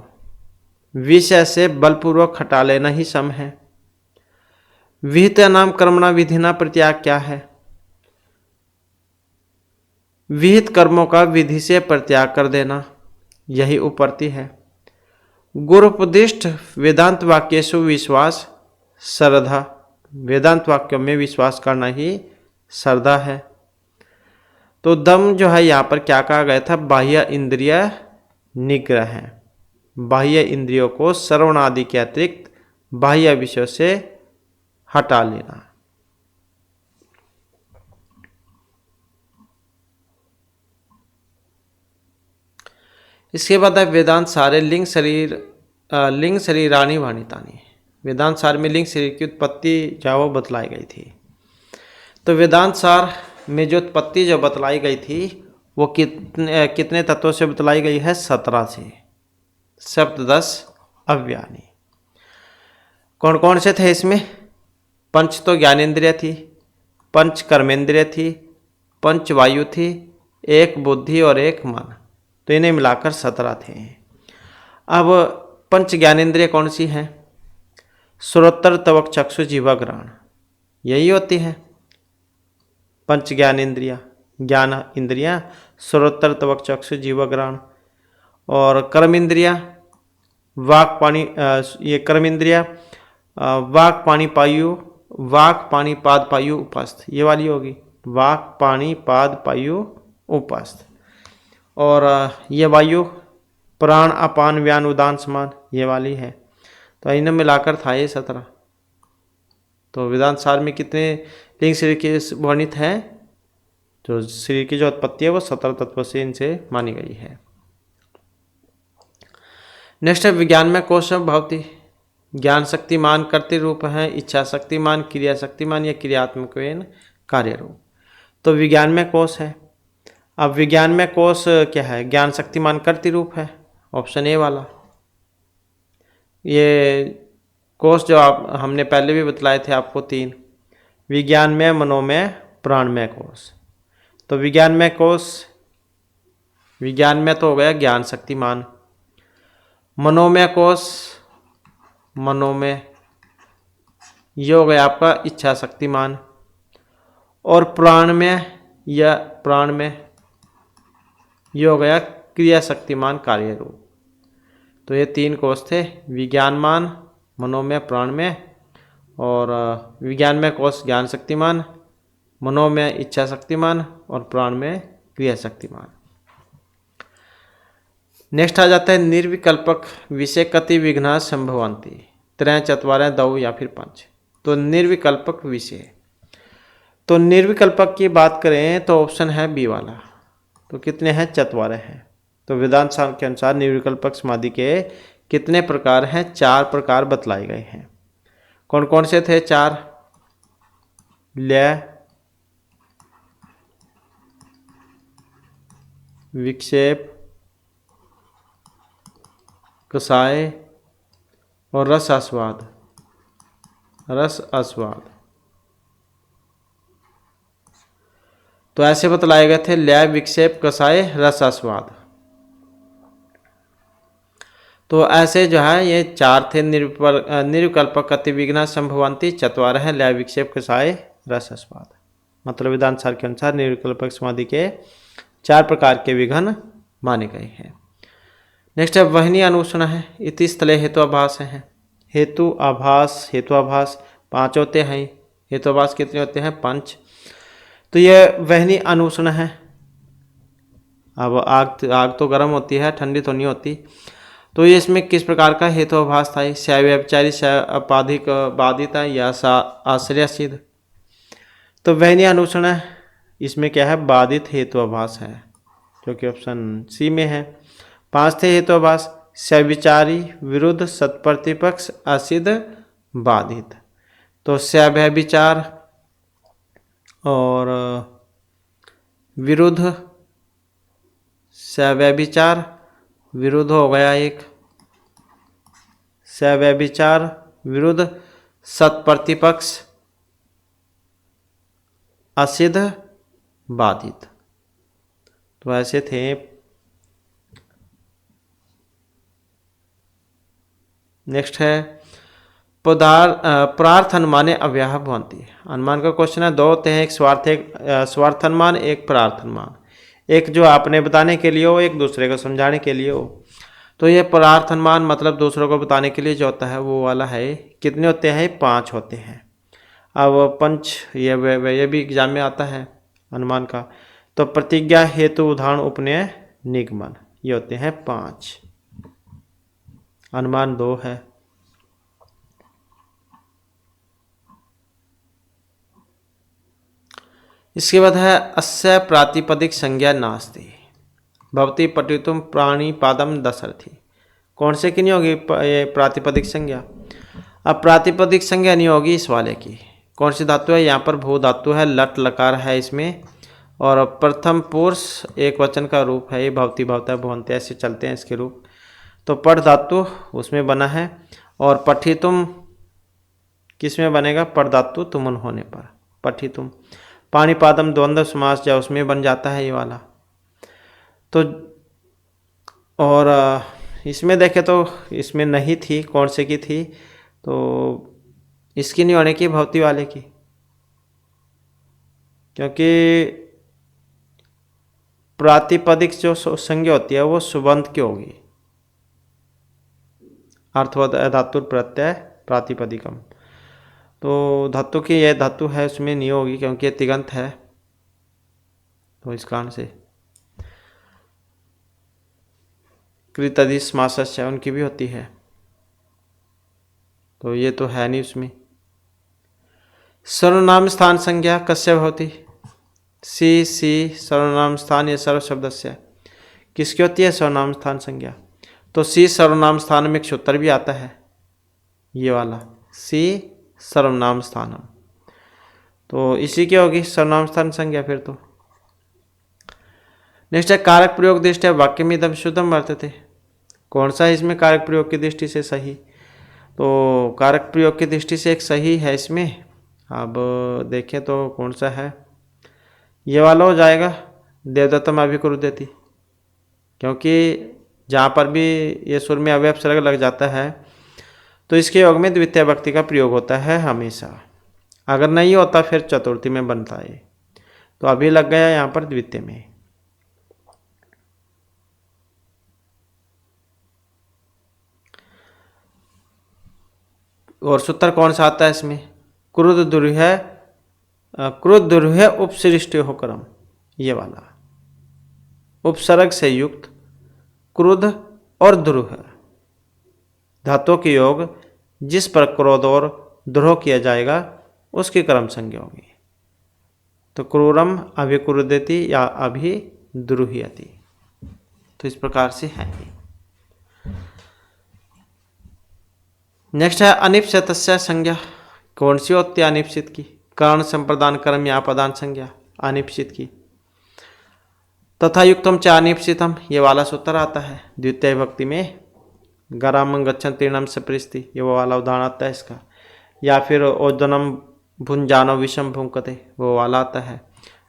विषय से बलपूर्वक हटा लेना ही सम है। विहित नाम कर्मणा विधिना प्रत्याग क्या है? विहित कर्मों का विधि से प्रत्याग कर देना, यही उपरति है। गुरुपदिष्ट वेदांत वाक्येषु विश्वास श्रद्धा, वेदांत वाक्यों में विश्वास करना ही श्रद्धा है। तो दम जो है यहाँ पर क्या कहा गया था? बाह्य इंद्रिय निग्रह है। बाह्य इंद्रियों को श्रवण आदि के अतिरिक्त बाह्य विषयों से हटा लेना। इसके बाद है वेदांत सारे लिंग शरीरानी वाणितानी। वेदांत सार में लिंग शरीर की उत्पत्ति जो वो बतलाई गई थी। तो वेदांत सार में जो उत्पत्ति जो बतलाई गई थी वो कितने तत्वों से बतलाई गई है? 17 से। सप्तदश अव्यानी। कौन कौन से थे इसमें? पंच तो ज्ञानेन्द्रिय थी, पंच कर्मेंद्रिय थी, पंच वायु थी, एक बुद्धि और एक मन। तो इन्हें मिलाकर 17 थे। अब पंच ज्ञानेन्द्रिय कौन सी हैं? श्रोत्र त्वक चक्षु जीवा ग्रहण, यही होती है पंच ज्ञानेन्द्रिया। ज्ञान इंद्रिया श्रोत्र त्वक चक्षु जीवा ग्रहण। और कर्म इंद्रिया वाक पानी, ये कर्म इंद्रिया वाक पानी पायु, वाक पानी पाद पायु उपस्थ, ये वाली होगी वाक पानी पाद पायु उपस्थ। और ये वायु प्राण अपान व्यान उदान समान, ये वाली है। तो इन्हें मिलाकर था ये 17। तो वेदांत सार में कितने लिंग शरीर के वर्णित हैं? तो शरीर की जो उत्पत्ति है वो 17 तत्वों से इनसे मानी गई है। नेक्स्ट है विज्ञान में कोश भवती। ज्ञान शक्तिमान कर्तृ रूप है, इच्छा शक्तिमान क्रिया शक्तिमान या क्रियात्मक कार्य रूप। तो विज्ञान में कोश है। अब विज्ञान में कोश क्या है? ज्ञान शक्तिमान कर्तृ रूप है, ऑप्शन ए वाला। ये कोश जो हमने पहले भी बतलाए थे आपको 3, विज्ञान में, मनोमय, प्राणमय कोश। तो विज्ञान में कोश, विज्ञान में तो हो गया ज्ञान शक्तिमान। मनोमय कोश, मनोमय ये हो गया आपका इच्छा शक्तिमान। और प्राणमय या प्राणमय ये हो गया क्रिया शक्तिमान कार्य रूप। तो ये 3 कोश थे, विज्ञानमान, मनोमय, प्राणमय। और विज्ञान में कोश ज्ञान शक्तिमान, मनोमय इच्छा शक्तिमान और प्राणमय क्रिया शक्तिमान। नेक्स्ट आ जाता है निर्विकल्पक विषय कति विघ्ना संभवंती, 3 4 2 या फिर 5। तो निर्विकल्पक विषय, तो निर्विकल्पक की बात करें तो ऑप्शन है बी वाला। तो कितने हैं? 4 हैं। तो वेदांत सार के अनुसार निर्विकल्पक समाधि के कितने प्रकार हैं? 4 प्रकार बतलाए गए हैं। कौन कौन से थे? 4, लय, विक्षेप, कसाय और रस आस्वाद। रस आस्वाद तो ऐसे बतलाए गए थे, लय, विक्षेप, कसाय, रस आस्वाद। तो ऐसे जो है ये 4 थे। निर्विकल्पक अति विघ्ना संभवंती 4 है, लय, विक्षेप, कसाय, रस आस्वाद। मतलब वेदांत सार के अनुसार निर्विकल्पक समाधि के 4 प्रकार के विघ्न माने गए हैं। नेक्स्ट है वहनी अनुष्ण है, इति स्थले हेतुआभास है। हेतुआभास, हेतुआभास 5 होते हैं। हेतुआभास कितने होते हैं? 5। तो ये वहनी अनुष्ण है। अब आग तो गर्म होती है, ठंडी तो नहीं होती। तो ये इसमें किस प्रकार का हेतुआभास था? शैव्यभिचारी, अपाधिक बाधित है या आश्रय सिद्ध। तो वहनी अनुष्ण है, इसमें क्या है? बाधित हेतुआभास है, जो कि ऑप्शन सी में है। 5 थे हेतुआभास, शैव्यभिचारी, विरुद्ध, सत्प्रतिपक्ष, असिद्ध, बाधित। तो शैव्यभिचार और विरुद्ध, शैव्यभिचार विरुद्ध हो गया एक, शैव्यभिचार विरुद्ध, सत्प्रतिपक्ष, असिद्ध, बाधित। तो ऐसे थे। नेक्स्ट है प्रार्थ अनुमाने अव्याह भवन्ति। अनुमान का क्वेश्चन है, दो होते हैं, एक स्वार्थ अनुमान, एक प्रार्थ अनुमान। एक जो आपने बताने के लिए हो, एक दूसरे को समझाने के लिए हो। तो ये प्रार्थ अनुमान मतलब दूसरों को बताने के लिए जो होता है वो वाला है। कितने होते हैं? 5 होते हैं। अब पंच ये भी एग्जाम में आता है अनुमान का। तो प्रतिज्ञा, हेतु, उदाहरण, उपनय, निगमन, ये होते हैं 5। अनुमान 2 है। इसके बाद है अस्य प्रातिपदिक संज्ञा नास्ति भवती पठितुम प्राणिपादम दशरथी। कौन से की नहीं होगी ये प्रातिपदिक संज्ञा? अब प्रातिपदिक संज्ञा नहीं होगी इस वाले की। कौन सी धातु है? यहाँ पर भू धातु है, लट लकार है इसमें, और प्रथम पुरुष एक वचन का रूप है ये, भवती, भवता, भवन्ति, ऐसे चलते हैं इसके रूप। तो पठ धातु उसमें बना है, और पठितुम किस में बनेगा? पठ धातु तुमन होने पर पठितुम। पाणिपादम द्वंद्व समास या उसमें बन जाता है ये वाला। तो और इसमें देखे तो इसमें नहीं थी, कौन से की थी? तो इसकी नहीं होने की, भवती वाले की, क्योंकि प्रातिपदिक जो संज्ञा होती है वो सुबंत की होगी। अर्थवत धातु प्रत्यय प्रातिपदिकम। तो धातु की यह धातु है उसमें नहीं होगी, क्योंकि तिगंत है, तो इस कारण से। कृतधि समासस्य उनकी भी होती है, तो ये तो है नहीं उसमें। सर्वनाम स्थान संज्ञा कस्य भवति? सी सर्वनाम स्थान या सर्व शब्दस्य किसकी होती है? सर्वनाम स्थान संज्ञा। तो सी सर्वनाम स्थान में एक सूत्र भी आता है ये वाला, सी सर्वनाम स्थानम, तो इसी की होगी सर्वनाम स्थान संज्ञा फिर तो। नेक्स्ट है कारक प्रयोग दृष्टि वाक्य में इदम शुद्धम वर्तते। कौन सा है इसमें कारक प्रयोग की दृष्टि से सही? तो कारक प्रयोग की दृष्टि से एक सही है इसमें। अब देखें तो कौन सा है? ये वाला हो जाएगा, देवदत्तम अभिकुरुदेति, क्योंकि जहाँ पर भी ये सुर में अव्यय उपसर्ग लग जाता है तो इसके योग में द्वितीय भक्ति का प्रयोग होता है हमेशा। अगर नहीं होता फिर चतुर्थी में बनता है, तो अभी लग गया यहाँ पर द्वितीय में। और सूत्र कौन सा आता है इसमें? क्रुद्ध दुर्ह उपसृष्टि हो क्रम, ये वाला उपसर्ग से युक्त क्रुद्ध और द्रुह धातु के योग जिस पर क्रोध और द्रोह किया जाएगा उसकी क्रम संज्ञा होगी। तो क्रूरम अभिक्रुद्धति या अभिद्रुह्यति, तो इस प्रकार से है। नेक्स्ट है अनिप्सित संज्ञा। कौन सी होती है अनिप्सित की? कारण संप्रदान कर्म या पदान संज्ञा अनिप्सित की। तथा युक्तम च अनिप्सितम, ये वाला सूत्र आता है द्वितीय भक्ति में। गराम गच्छन तीर्णम सप्रिस्ति, ये वो वाला उदाहरण आता है इसका। या फिर ओदनम भुंजानो विषम भुंकते, वो वाला आता है।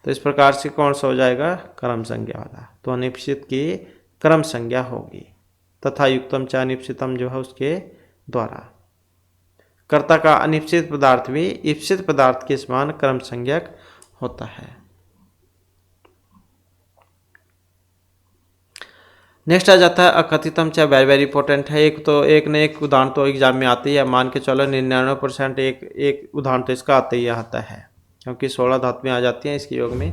तो इस प्रकार से कौन सा हो जाएगा? कर्म संज्ञा वाला। तो अनिप्सित की कर्म संज्ञा होगी। तथा युक्तम च अनिप्सितम जो है उसके द्वारा। कर्ता का अनिप्सित पदार्थ भी इप्सित पदार्थ के समान कर्म संज्ञक होता है। नेक्स्ट आ जाता है अकथितम च, वेरी वेरी इंपॉर्टेंट है। एक न एक उदाहरण तो एग्जाम में आते ही है, मान के चलो 99% एक उदाहरण तो इसका आते ही आता है, क्योंकि 16 धातुएं आ जाती हैं इसके योग में।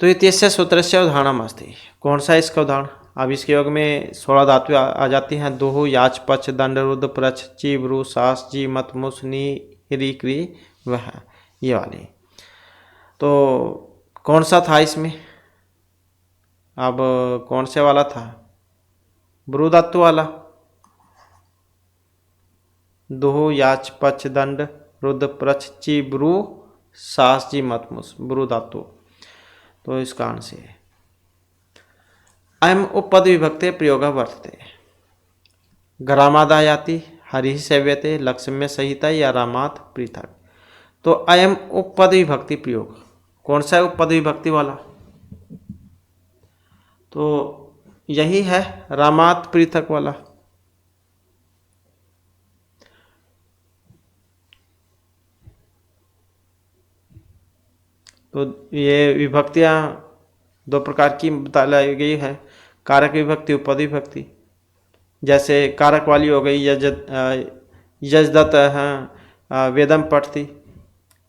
तो इत्यस्य सूत्रस्य उदाहरणम अस्ति। कौन सा है इसका उदाहरण? अब इसके योग में 16 धातुएं आ जाती हैं। दुहु, याच, पच, दंड, रुद्र, प्रच, ची, ब्रू, सास, जी, मत, मुस, नी, री, क्री, वह, ये वाली। तो कौन सा था इसमें? अब कौन से वाला था? ब्रू धातु वाला। दुहु, याच, पच, दंड, रुद्र, प्रच, ची, ब्रू, सास, जी, मत, मुस, ब्रू धातु। तो इस कारण से अयम उपपद विभक्ते प्रयोग वर्तते। ग्रामादायाति, हरि सेव्यते, लक्ष्म्य सहिता या रामात पृथक। तो अयम उपपद विभक्ति प्रयोग कौन सा है? उपपद विभक्ति वाला। तो यही है रामात पृथक वाला। तो ये विभक्तियाँ दो प्रकार की बताई गई है, कारक विभक्ति, उपपद विभक्ति। जैसे कारक वाली हो गई यजदत है वेदम पठती,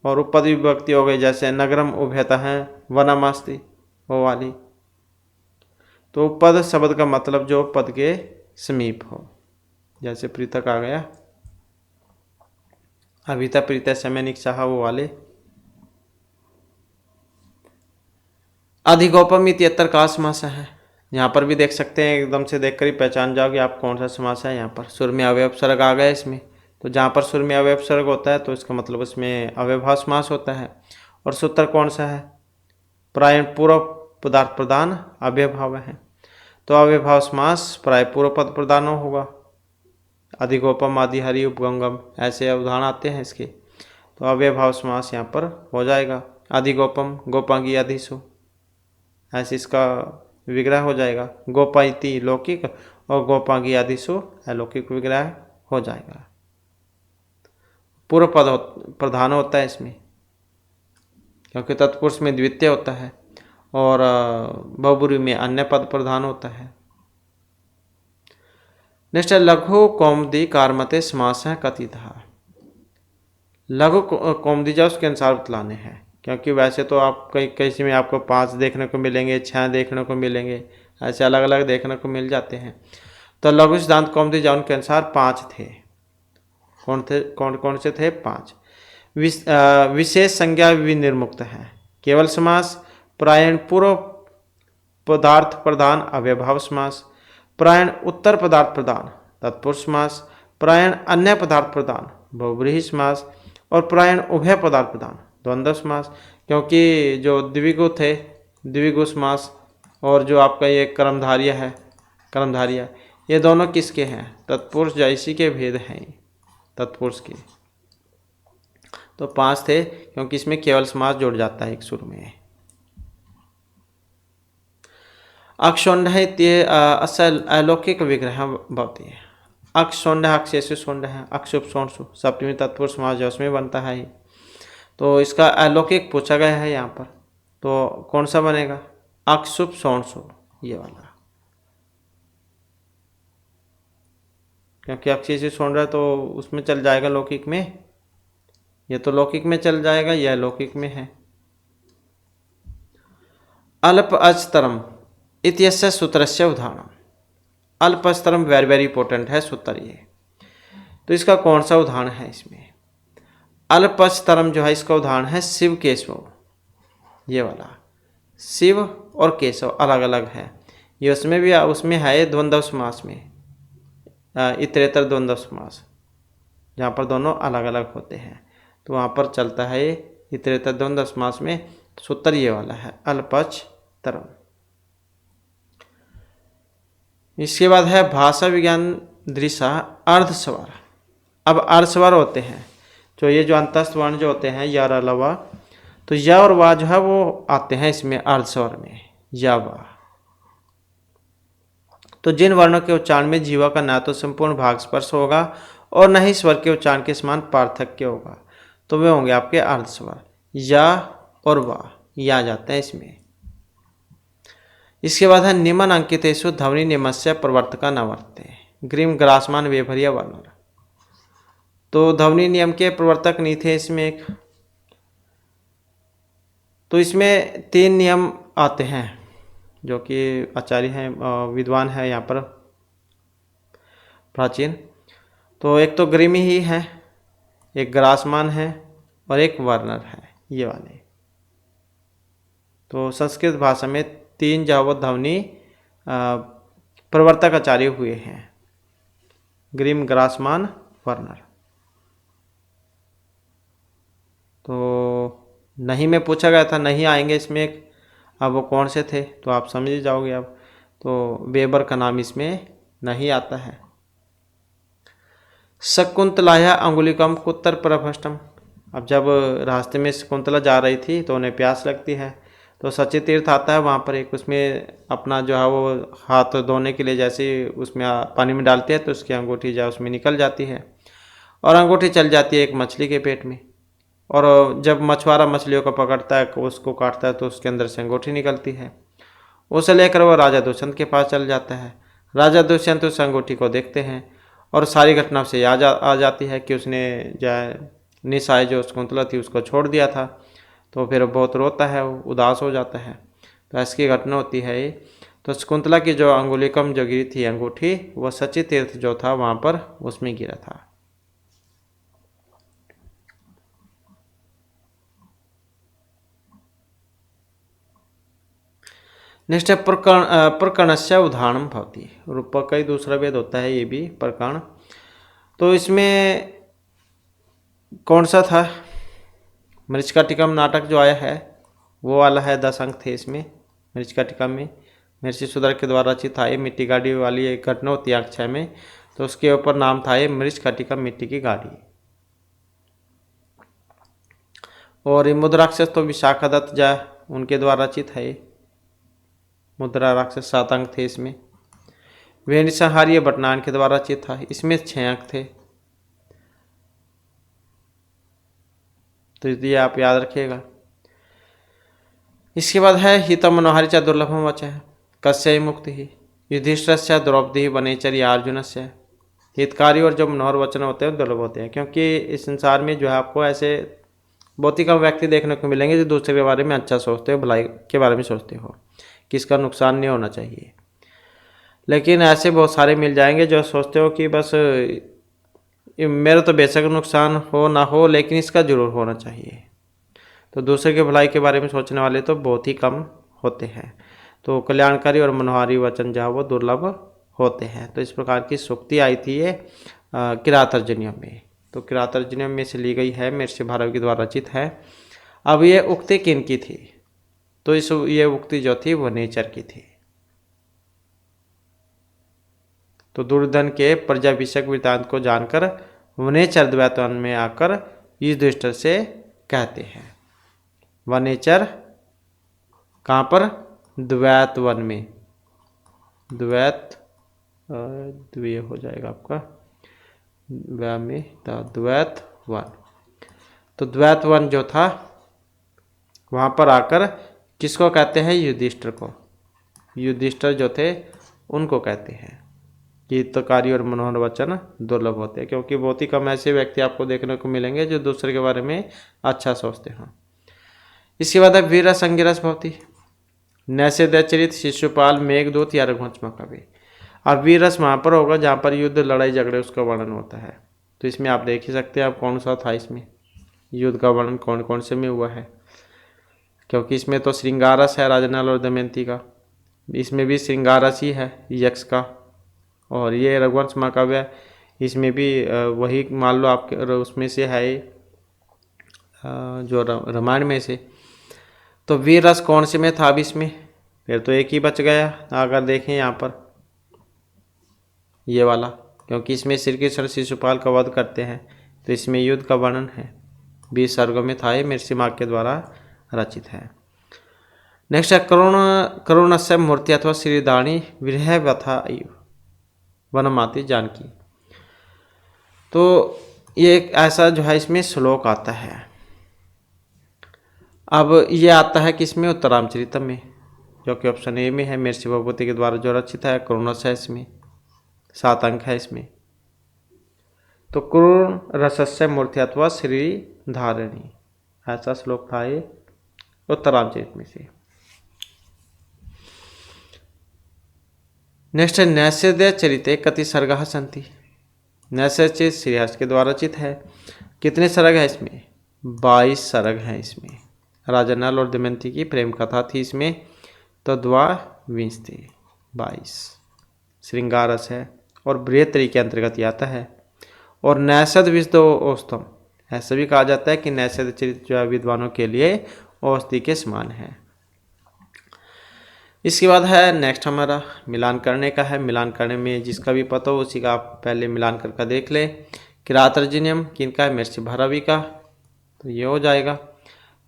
और उपपद विभक्ति हो गई जैसे नगरम उभयतः है वनमास्ति, वो वाली। तो उपपद शब्द का मतलब जो पद के समीप हो, जैसे पृथक आ गया, अभिता प्रीत समय निक्षाह, वो वाले। अधिगोपम इत्यत्र का समास है, यहाँ पर भी देख सकते हैं, एकदम से देखकर ही पहचान जाओगे आप कौन सा समास है। यहाँ पर सुर में अव्ययपसर्ग आ गया इसमें, तो जहाँ पर सुर में अव्ययपसर्ग होता है तो इसका मतलब उसमें अव्ययभाव समास होता है। और सूत्र कौन सा है? प्रायण पूर्व पदार्थ प्रधान अव्ययभाव है, तो अव्ययभाव समास प्राय पूर्व पद प्रधान होगा। अधिगोपम, आदि हरि, उपगंगम, ऐसे उदाहरण आते हैं इसके, तो अव्ययभाव समास यहाँ पर हो जाएगा। अधिगोपम गोपांगी अधिसु, ऐसे इसका विग्रह हो जाएगा। गोपा इति लौकिक और गोपांगी आदिशु अलौकिक विग्रह हो जाएगा। पूर्व पद प्रधान होता है इसमें, क्योंकि तत्पुरुष में द्वितीय होता है, और बहुब्रीहि में अन्य पद प्रधान होता है। नेक्स्ट है लघु कौमुदी कारमते समास है कथितः। लघु कौमुदी जो उसके अनुसार बतलाने हैं, क्योंकि वैसे तो आप कई में आपको 5 देखने को मिलेंगे, 6 देखने को मिलेंगे, ऐसे अलग अलग देखने को मिल जाते हैं। तो लघु सिद्धांत कौमुदी जान के अनुसार 5 थे। कौन से थे? 5। विशेष संज्ञा विनिर्मुक्त है, केवल समास, प्रायण पूर्व पदार्थ प्रधान अव्ययभाव समास, प्रायण उत्तर पदार्थ प्रधान तत्पुरुष समास, प्रायण अन्य पदार्थ प्रधान बहुब्रीहि समास, और प्रायण उभय पदार्थ प्रधान द्वंद्व समास। क्योंकि जो द्विगु थे, द्विगु समास, और जो आपका ये कर्मधारिया है, कर्मधारिया, ये दोनों किसके हैं? तत्पुरुष या इसी के भेद हैं, तत्पुरुष के। तो 5 थे, क्योंकि इसमें केवल समास जुड़ जाता है एक सुर में। अक्षोंड है असल अलौकिक विग्रह भवती है। अक्षोंड अक्षेषु सोंड है, अक्षुप सोंडसु सप्तमी तत्पुरुष समास जो उसमें बनता है, तो इसका अलौकिक पूछा गया है यहाँ पर, तो कौन सा बनेगा? अक्षुप सोंडसु, ये वाला, क्योंकि अक्षेषु सोंड है तो उसमें चल जाएगा लौकिक में, ये तो लौकिक में चल जाएगा, यह लौकिक में है। अल्प अचतरम इत्यस्य सूत्रस्य उदाहरण। अल्पस्तरम वेरी वेरी इंपॉर्टेंट है सूत्र ये, तो इसका कौन सा उदाहरण है? इसमें अल्पस्तरम जो है इसका उदाहरण है शिव केशव, ये वाला। शिव और केशव अलग अलग है, ये उसमें है द्वंद्व समास में, इतरेतर द्वंद्व समास, जहाँ पर दोनों अलग अलग होते हैं, तो वहाँ पर चलता है इतरेतर द्वंद्व समास में। सूत्र ये वाला है अल्पचतरम। इसके बाद है भाषा विज्ञान दृशा अर्धस्वर। अब अर्धस्वर होते हैं, तो ये जो अंतस्थ वर्ण जो होते हैं, या अलावा, तो या और वा जो है वो आते हैं इसमें अर्धस्वर में, या वा। तो जिन वर्णों के उच्चारण में जीवा का ना तो संपूर्ण भाग स्पर्श होगा और न ही स्वर के उच्चारण के समान पार्थक्य होगा, तो वे होंगे आपके अर्धस्वर। या और वा, या जाते हैं इसमें। इसके बाद है निम्न अंकितेषु ध्वनि नियमस्य प्रवर्तका न वर्ते, ग्रीम ग्रासमान वेभरिया वर्ण। तो ध्वनि नियम के प्रवर्तक नहीं थे इसमें एक, तो इसमें 3 नियम आते हैं, जो कि आचार्य हैं, विद्वान है यहाँ पर प्राचीन। तो एक तो ग्रीमी ही है, एक ग्रासमान है, और एक वर्नर है, ये वाले। तो संस्कृत भाषा में 3 जावत ध्वनि प्रवर्तक आचार्य हुए हैं, ग्रीम ग्रासमान वर्नर। तो नहीं में पूछा गया था, नहीं आएंगे इसमें एक, अब वो कौन से थे तो आप समझ ही जाओगे अब। तो वेबर का नाम इसमें नहीं आता है। शकुंतलाया अंगुलिकम कुत्तर प्रभष्टम। अब जब रास्ते में शकुंतला जा रही थी तो उन्हें प्यास लगती है, तो सच्ची तीर्थ आता है वहाँ पर एक, उसमें अपना जो है वो हाथ धोने के लिए जैसे उसमें पानी में डालते हैं तो उसकी अंगूठी जो है उसमें निकल जाती है, और अंगूठी चल जाती है एक मछली के पेट में। और जब मछुआरा मछलियों को पकड़ता है, उसको काटता है, तो उसके अंदर से अंगूठी निकलती है। उसे लेकर वह राजा दुष्यंत के पास चल जाता है। राजा दुष्यंत उस अंगूठी को देखते हैं और सारी घटना से याद आ जाती है कि उसने निशाय जो शकुंतला थी उसको छोड़ दिया था। तो फिर बहुत रोता है, वो उदास हो जाता है। तो ऐसी घटना होती है ये। तो शकुंतला की जो अंगुलिकम जो गिरी थी अंगूठी, वह सची तीर्थ जो था वहाँ पर उसमें गिरा था। नेक्स्ट है प्रकरणस्य उदाहरणम भवति। रूपक का ही दूसरा वेद होता है ये भी, प्रकरण। तो इसमें कौन सा था? मृच्छकटिकम नाटक जो आया है वो वाला है, 10 अंक थे इसमें। मृच्छकटिकम में महर्षि सुधर के द्वारा रचित था। ये मिट्टी गाड़ी वाली एक घटना होती है अंक 6 में, तो उसके ऊपर नाम था ये मृच्छकटिकम, मिट्टी की गाड़ी। और ये मुद्राक्षस तो विशाखा दत्त जा उनके द्वारा रचित है। मुद्रा राक्षस 7 अंक थे इसमें। वेणी संहार ये भटनान के द्वारा रचित था, इसमें 6 अंक थे। तो ये आप याद रखिएगा। इसके बाद है हितम मनोहारी च दुर्लभम वच है कस्य मुक्ति ही युधिष्ठिर द्रौपदी वनेचर अर्जुन से। हितकारी और जो मनोहर वचन होते हैं दुर्लभ होते हैं, क्योंकि इस संसार में जो है आपको ऐसे बहुत ही कम व्यक्ति देखने को मिलेंगे जो दूसरे के बारे में अच्छा सोचते हो, भलाई के बारे में सोचते हो, किसका नुकसान नहीं होना चाहिए। लेकिन ऐसे बहुत सारे मिल जाएंगे जो सोचते हो कि बस मेरा तो बेशक नुकसान हो ना हो, लेकिन इसका जरूर होना चाहिए। तो दूसरे के भलाई के बारे में सोचने वाले तो बहुत ही कम होते हैं। तो कल्याणकारी और मनोहारी वचन जो है वो दुर्लभ होते हैं। तो इस प्रकार की सूक्ति आई थी ये किरातार्जुनीय में। तो किरातार्जुनीय में से ली गई है, महर्षि भारवी के द्वारा रचित है। अब ये उक्ति किनकी थी? तो ये उक्ति जो थी वो नेचर की थी। तो दुर्योधन के प्रजाभिषेक वृत्तांत को जानकर वनेचर द्वैतवन में आकर युधिष्ठिर से कहते हैं। वनेचर कहाँ पर? द्वैतवन में। द्वय हो जाएगा आपका व्या में द्वैतवन। तो द्वैतवन जो था वहाँ पर आकर किसको कहते हैं? युधिष्ठिर को। युधिष्ठिर जो थे उनको कहते हैं कि हितकारी और मनोहर वचन दुर्लभ होते हैं, क्योंकि बहुत ही कम ऐसे व्यक्ति आपको देखने को मिलेंगे जो दूसरे के बारे में अच्छा सोचते हैं। इसके बाद है वीर संगिरस भवती नैसे दचरित शिशुपाल मेघदूत या रघुवंश महाकाव्य। अब वीर रस वहाँ पर होगा जहाँ पर युद्ध लड़ाई झगड़े उसका वर्णन होता है। तो इसमें आप देख ही सकते हैं आप कौन सा था इसमें युद्ध का वर्णन कौन कौन से में हुआ है, क्योंकि इसमें तो श्रृंगारस है राजनल और दमयंती का, इसमें भी श्रृंगारस ही है यक्ष का। और ये रघुवंश महाकाव्य इसमें भी वही मान लो आपके उसमें से है जो रामायण में से। तो वीर रस कौन से में था अब इसमें? फिर तो एक ही बच गया अगर देखें यहाँ पर ये वाला, क्योंकि इसमें श्री कृष्ण शिशुपाल का वध करते हैं। तो इसमें युद्ध का वर्णन है 20 सर्गों में था, ये महर्षि मार्ग के द्वारा रचित है। नेक्स्ट है करुणस्य मूर्ति अथवा श्रीदाणी विरह व्यथा वनमाति जानकी। तो ये एक ऐसा जो है इसमें श्लोक आता है। अब ये आता है किसमें? उत्तरामचरितम में, जो कि ऑप्शन ए में है, महर्षि भगवती के द्वारा जो रचित है। करुणस है इसमें 7 अंक है इसमें। तो करुण रसस्य मूर्ति अथवा श्री धारिणी ऐसा श्लोक था ये उत्तरामचरित में से। नेक्स्ट है नैषधीय चरिते कति सर्गा संति। नैषधीय श्रीहर्ष के द्वारा रचित है। कितने सर्ग है इसमें? 22 सर्ग हैं इसमें। राजा नल और दमयंती की प्रेम कथा थी इसमें, तो द्वाविंश थे 22। श्रृंगारस है और बृहत्तरी के अंतर्गत आता है। और नैषध विष्णु औस्तम ऐसा भी कहा जाता है कि नैषध चरित जो है विद्वानों के लिए औषधि के समान है। इसके बाद है नेक्स्ट हमारा मिलान करने का है। मिलान करने में जिसका भी पता हो उसी का आप पहले मिलान करके देख लें। किरातार्जुनीयम किनका है? महर्षि भारवी का, तो ये हो जाएगा।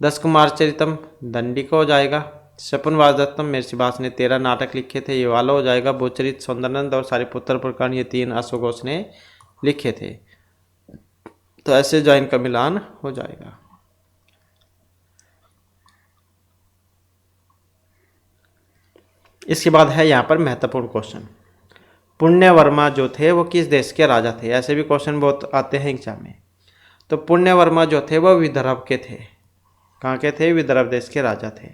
10 कुमार चरितम दंडी का हो जाएगा। सपन वासदत्तम महर्षि भास ने 13 नाटक लिखे थे, ये वाला हो जाएगा। भूचरित सौंदर्यनंद और सारिपुत्र प्रकरण ये 3 अश्वघोष ने लिखे थे। तो ऐसे जो इनका मिलान हो जाएगा। इसके बाद है यहाँ पर महत्वपूर्ण क्वेश्चन, पुण्यवर्मा जो थे वो किस देश के राजा थे। ऐसे भी क्वेश्चन बहुत आते हैं एग्जाम में। तो पुण्यवर्मा जो थे वो विदर्भ के थे। कहाँ के थे? विदर्भ देश के राजा थे।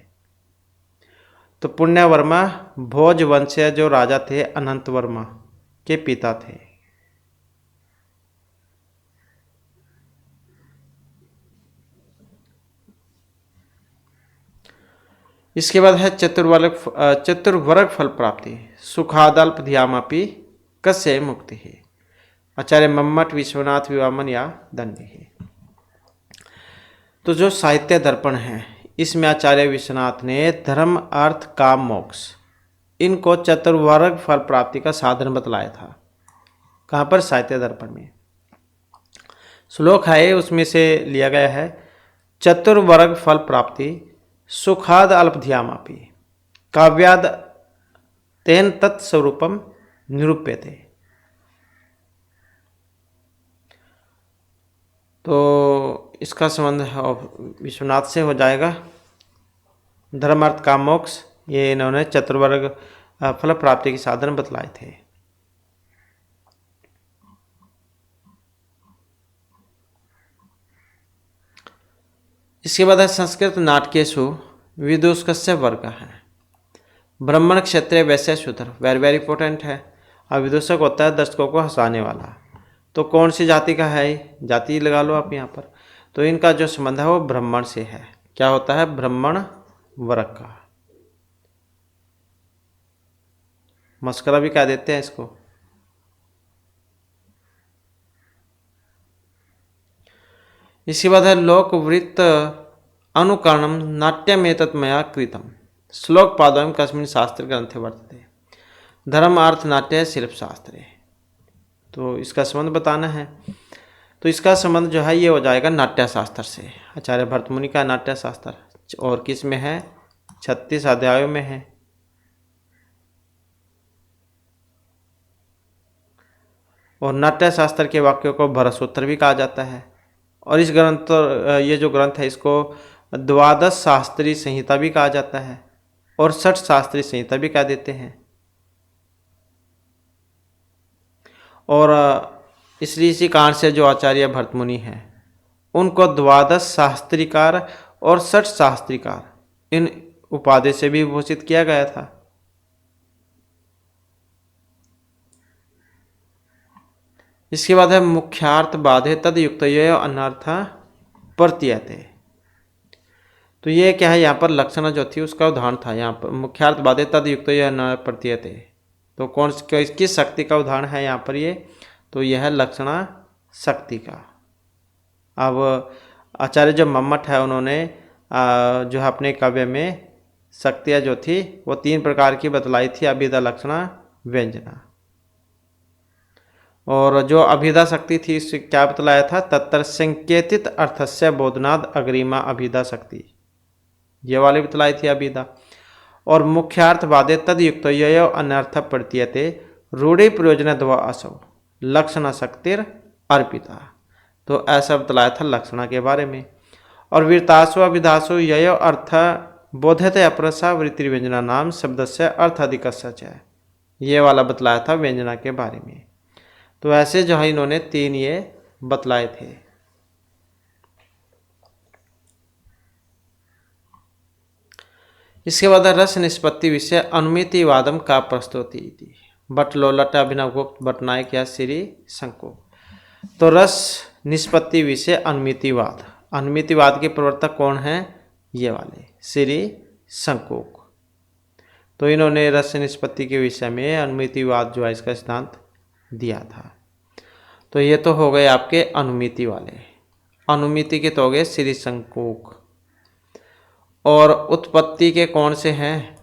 तो पुण्यवर्मा भोज वंशीय जो राजा थे अनंत वर्मा के पिता थे। इसके बाद है चतुर्वर्ग फल प्राप्ति, सुखादल्प ध्यामापि कस्य मुक्ति है। आचार्य मम्मट, विश्वनाथ विवामन या दंडी है। तो जो साहित्य दर्पण है इसमें आचार्य विश्वनाथ ने धर्म अर्थ काम मोक्ष इनको चतुर्वर्ग फल प्राप्ति का साधन बतलाया था। कहाँ पर? साहित्य दर्पण में। श्लोक है उसमें से लिया गया है, चतुर्वर्ग फल प्राप्ति सुखाद अल्पध्यामापि काव्याद तेन तत्स्वरूपम निरूप्यते। तो इसका संबंध विश्वनाथ से हो जाएगा। धर्म अर्थ काम मोक्ष ये इन्होंने चतुर्वर्ग फल प्राप्ति के साधन बतलाए थे। इसके बाद है संस्कृत नाटकेषु विदुषकस्य वर्ग है, ब्राह्मण क्षत्रिय वैश्य शूद्र। वेरी वेरी इंपॉर्टेंट है। अब विदूषक होता है दर्शकों को हंसाने वाला। तो कौन सी जाति का है? जाति लगा लो आप यहाँ पर। तो इनका जो संबंध है वो ब्राह्मण से है। क्या होता है? ब्राह्मण वर्ग का। मस्करा भी कह देते हैं इसको। इसके बाद है लोकवृत्त अनुकरणम नाट्यमेतत् मया कृतम श्लोक पादों कस्मिन् शास्त्र ग्रंथे वर्तते धर्म अर्थ नाट्य शिल्प शास्त्र। तो इसका संबंध बताना है। तो इसका संबंध जो है ये हो जाएगा नाट्य शास्त्र से। आचार्य भरतमुनि का नाट्य शास्त्र और किस में है? 36 अध्यायों में है। और नाट्य शास्त्र के वाक्यों को भरसूत्र भी कहा जाता है। और इस ग्रंथ, ये जो ग्रंथ है इसको द्वादश शास्त्रीय संहिता भी कहा जाता है और 60 शास्त्रीय संहिता भी कह देते हैं। और इसलिए इसी कारण से जो आचार्य भरतमुनि हैं उनको द्वादश शास्त्रीकार और 60 शास्त्रीकार इन उपाधि से भी भूषित किया गया था। इसके बाद है मुख्यार्थ बाधे तद युक्त अनर्थ प्रतीयते। तो ये क्या है? यहाँ पर लक्षण जो थी उसका उदाहरण था। यहाँ पर मुख्यार्थ बाधे तद युक्त अनर्थ प्रतीयते। तो कौन किस शक्ति का उदाहरण है यहाँ पर ये? तो यह है लक्षणा शक्ति का। अब आचार्य जो मम्मट है उन्होंने जो है अपने काव्य में शक्तियाँ जो थी वो 3 प्रकार की बतलाई थी, अभिधा लक्षणा व्यंजना। और जो अभिधा शक्ति थी इससे क्या बतलाया था? तत्तर संकेतित अर्थस्य बोधनाद अग्रिमा अभिधा शक्ति, ये वाली बतलाई थी अभिधा। और मुख्यार्थ बाधे तद युक्त यो अनर्थ प्रतीयते रूढ़ी प्रयोजन द्वा असौ लक्षणा शक्तिर अर्पिता। तो ऐसा बतलाया था लक्षणा के बारे में। और वीरतासु अभिधासु यो अर्थ बोधते अप्रसा वृत्ति व्यंजना नाम शब्द से अर्थ अधिक सच है, ये वाला बतलाया था व्यंजना के बारे में। तो ऐसे जो है इन्होंने 3 ये बतलाए थे। इसके बाद रस निष्पत्ति विषय अनुमितिवादम का प्रस्तुति थी बट लोलट अभिनव गुप्त बटनायक या श्री शंको। तो रस निष्पत्ति विषय अनुमितिवाद, अनुमितिवाद के प्रवर्तक कौन हैं? ये वाले श्री शंकोक। तो इन्होंने रस निष्पत्ति के विषय में अनुमितिवाद जो है इसका सिद्धांत दिया था। तो ये तो हो गए आपके अनुमिति वाले। अनुमिति के तो हो गए श्री शंकोक। और उत्पत्ति के कौन से हैं?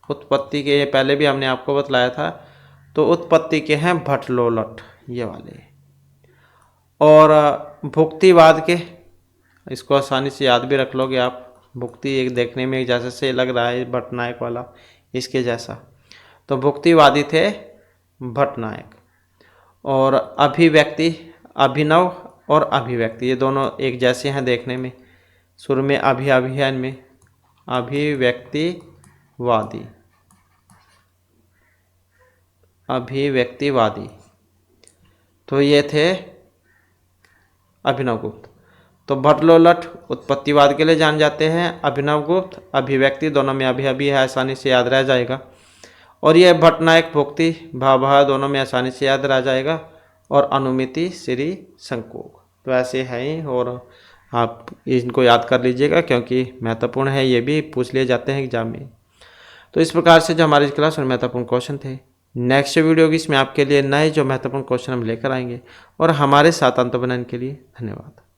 उत्पत्ति के ये पहले भी हमने आपको बतलाया था। तो उत्पत्ति के हैं भट्टलोलट, ये वाले। और भुक्तिवाद के, इसको आसानी से याद भी रख लोगे आप। भुक्ति एक देखने में जैसे से लग रहा है भट्टनायक वाला, इसके जैसा। तो भुक्तिवादी थे भट्टनायक। और अभिव्यक्ति, अभिनव और अभिव्यक्ति ये दोनों एक जैसे हैं देखने में। शुरू में अभियान में अभिव्यक्तिवादी, अभिव्यक्तिवादी। तो ये थे अभिनवगुप्त। तो भट्टलोलठ उत्पत्तिवाद के लिए जान जाते हैं, अभिनवगुप्त अभिव्यक्ति, दोनों में अभी अभी है, आसानी से याद रह जाएगा। और ये भट्टनायक भुक्ति भा दोनों में आसानी से याद रह जाएगा। और अनुमिति श्री शंकुक। तो ऐसे हैं ही, और आप इनको याद कर लीजिएगा क्योंकि महत्वपूर्ण है, ये भी पूछ लिए जाते हैं एग्जाम में। तो इस प्रकार से जो हमारी क्लास में महत्वपूर्ण क्वेश्चन थे, नेक्स्ट वीडियो की इसमें आपके लिए नए जो महत्वपूर्ण क्वेश्चन हम लेकर आएंगे। और हमारे साथ अंत बनाने के लिए धन्यवाद।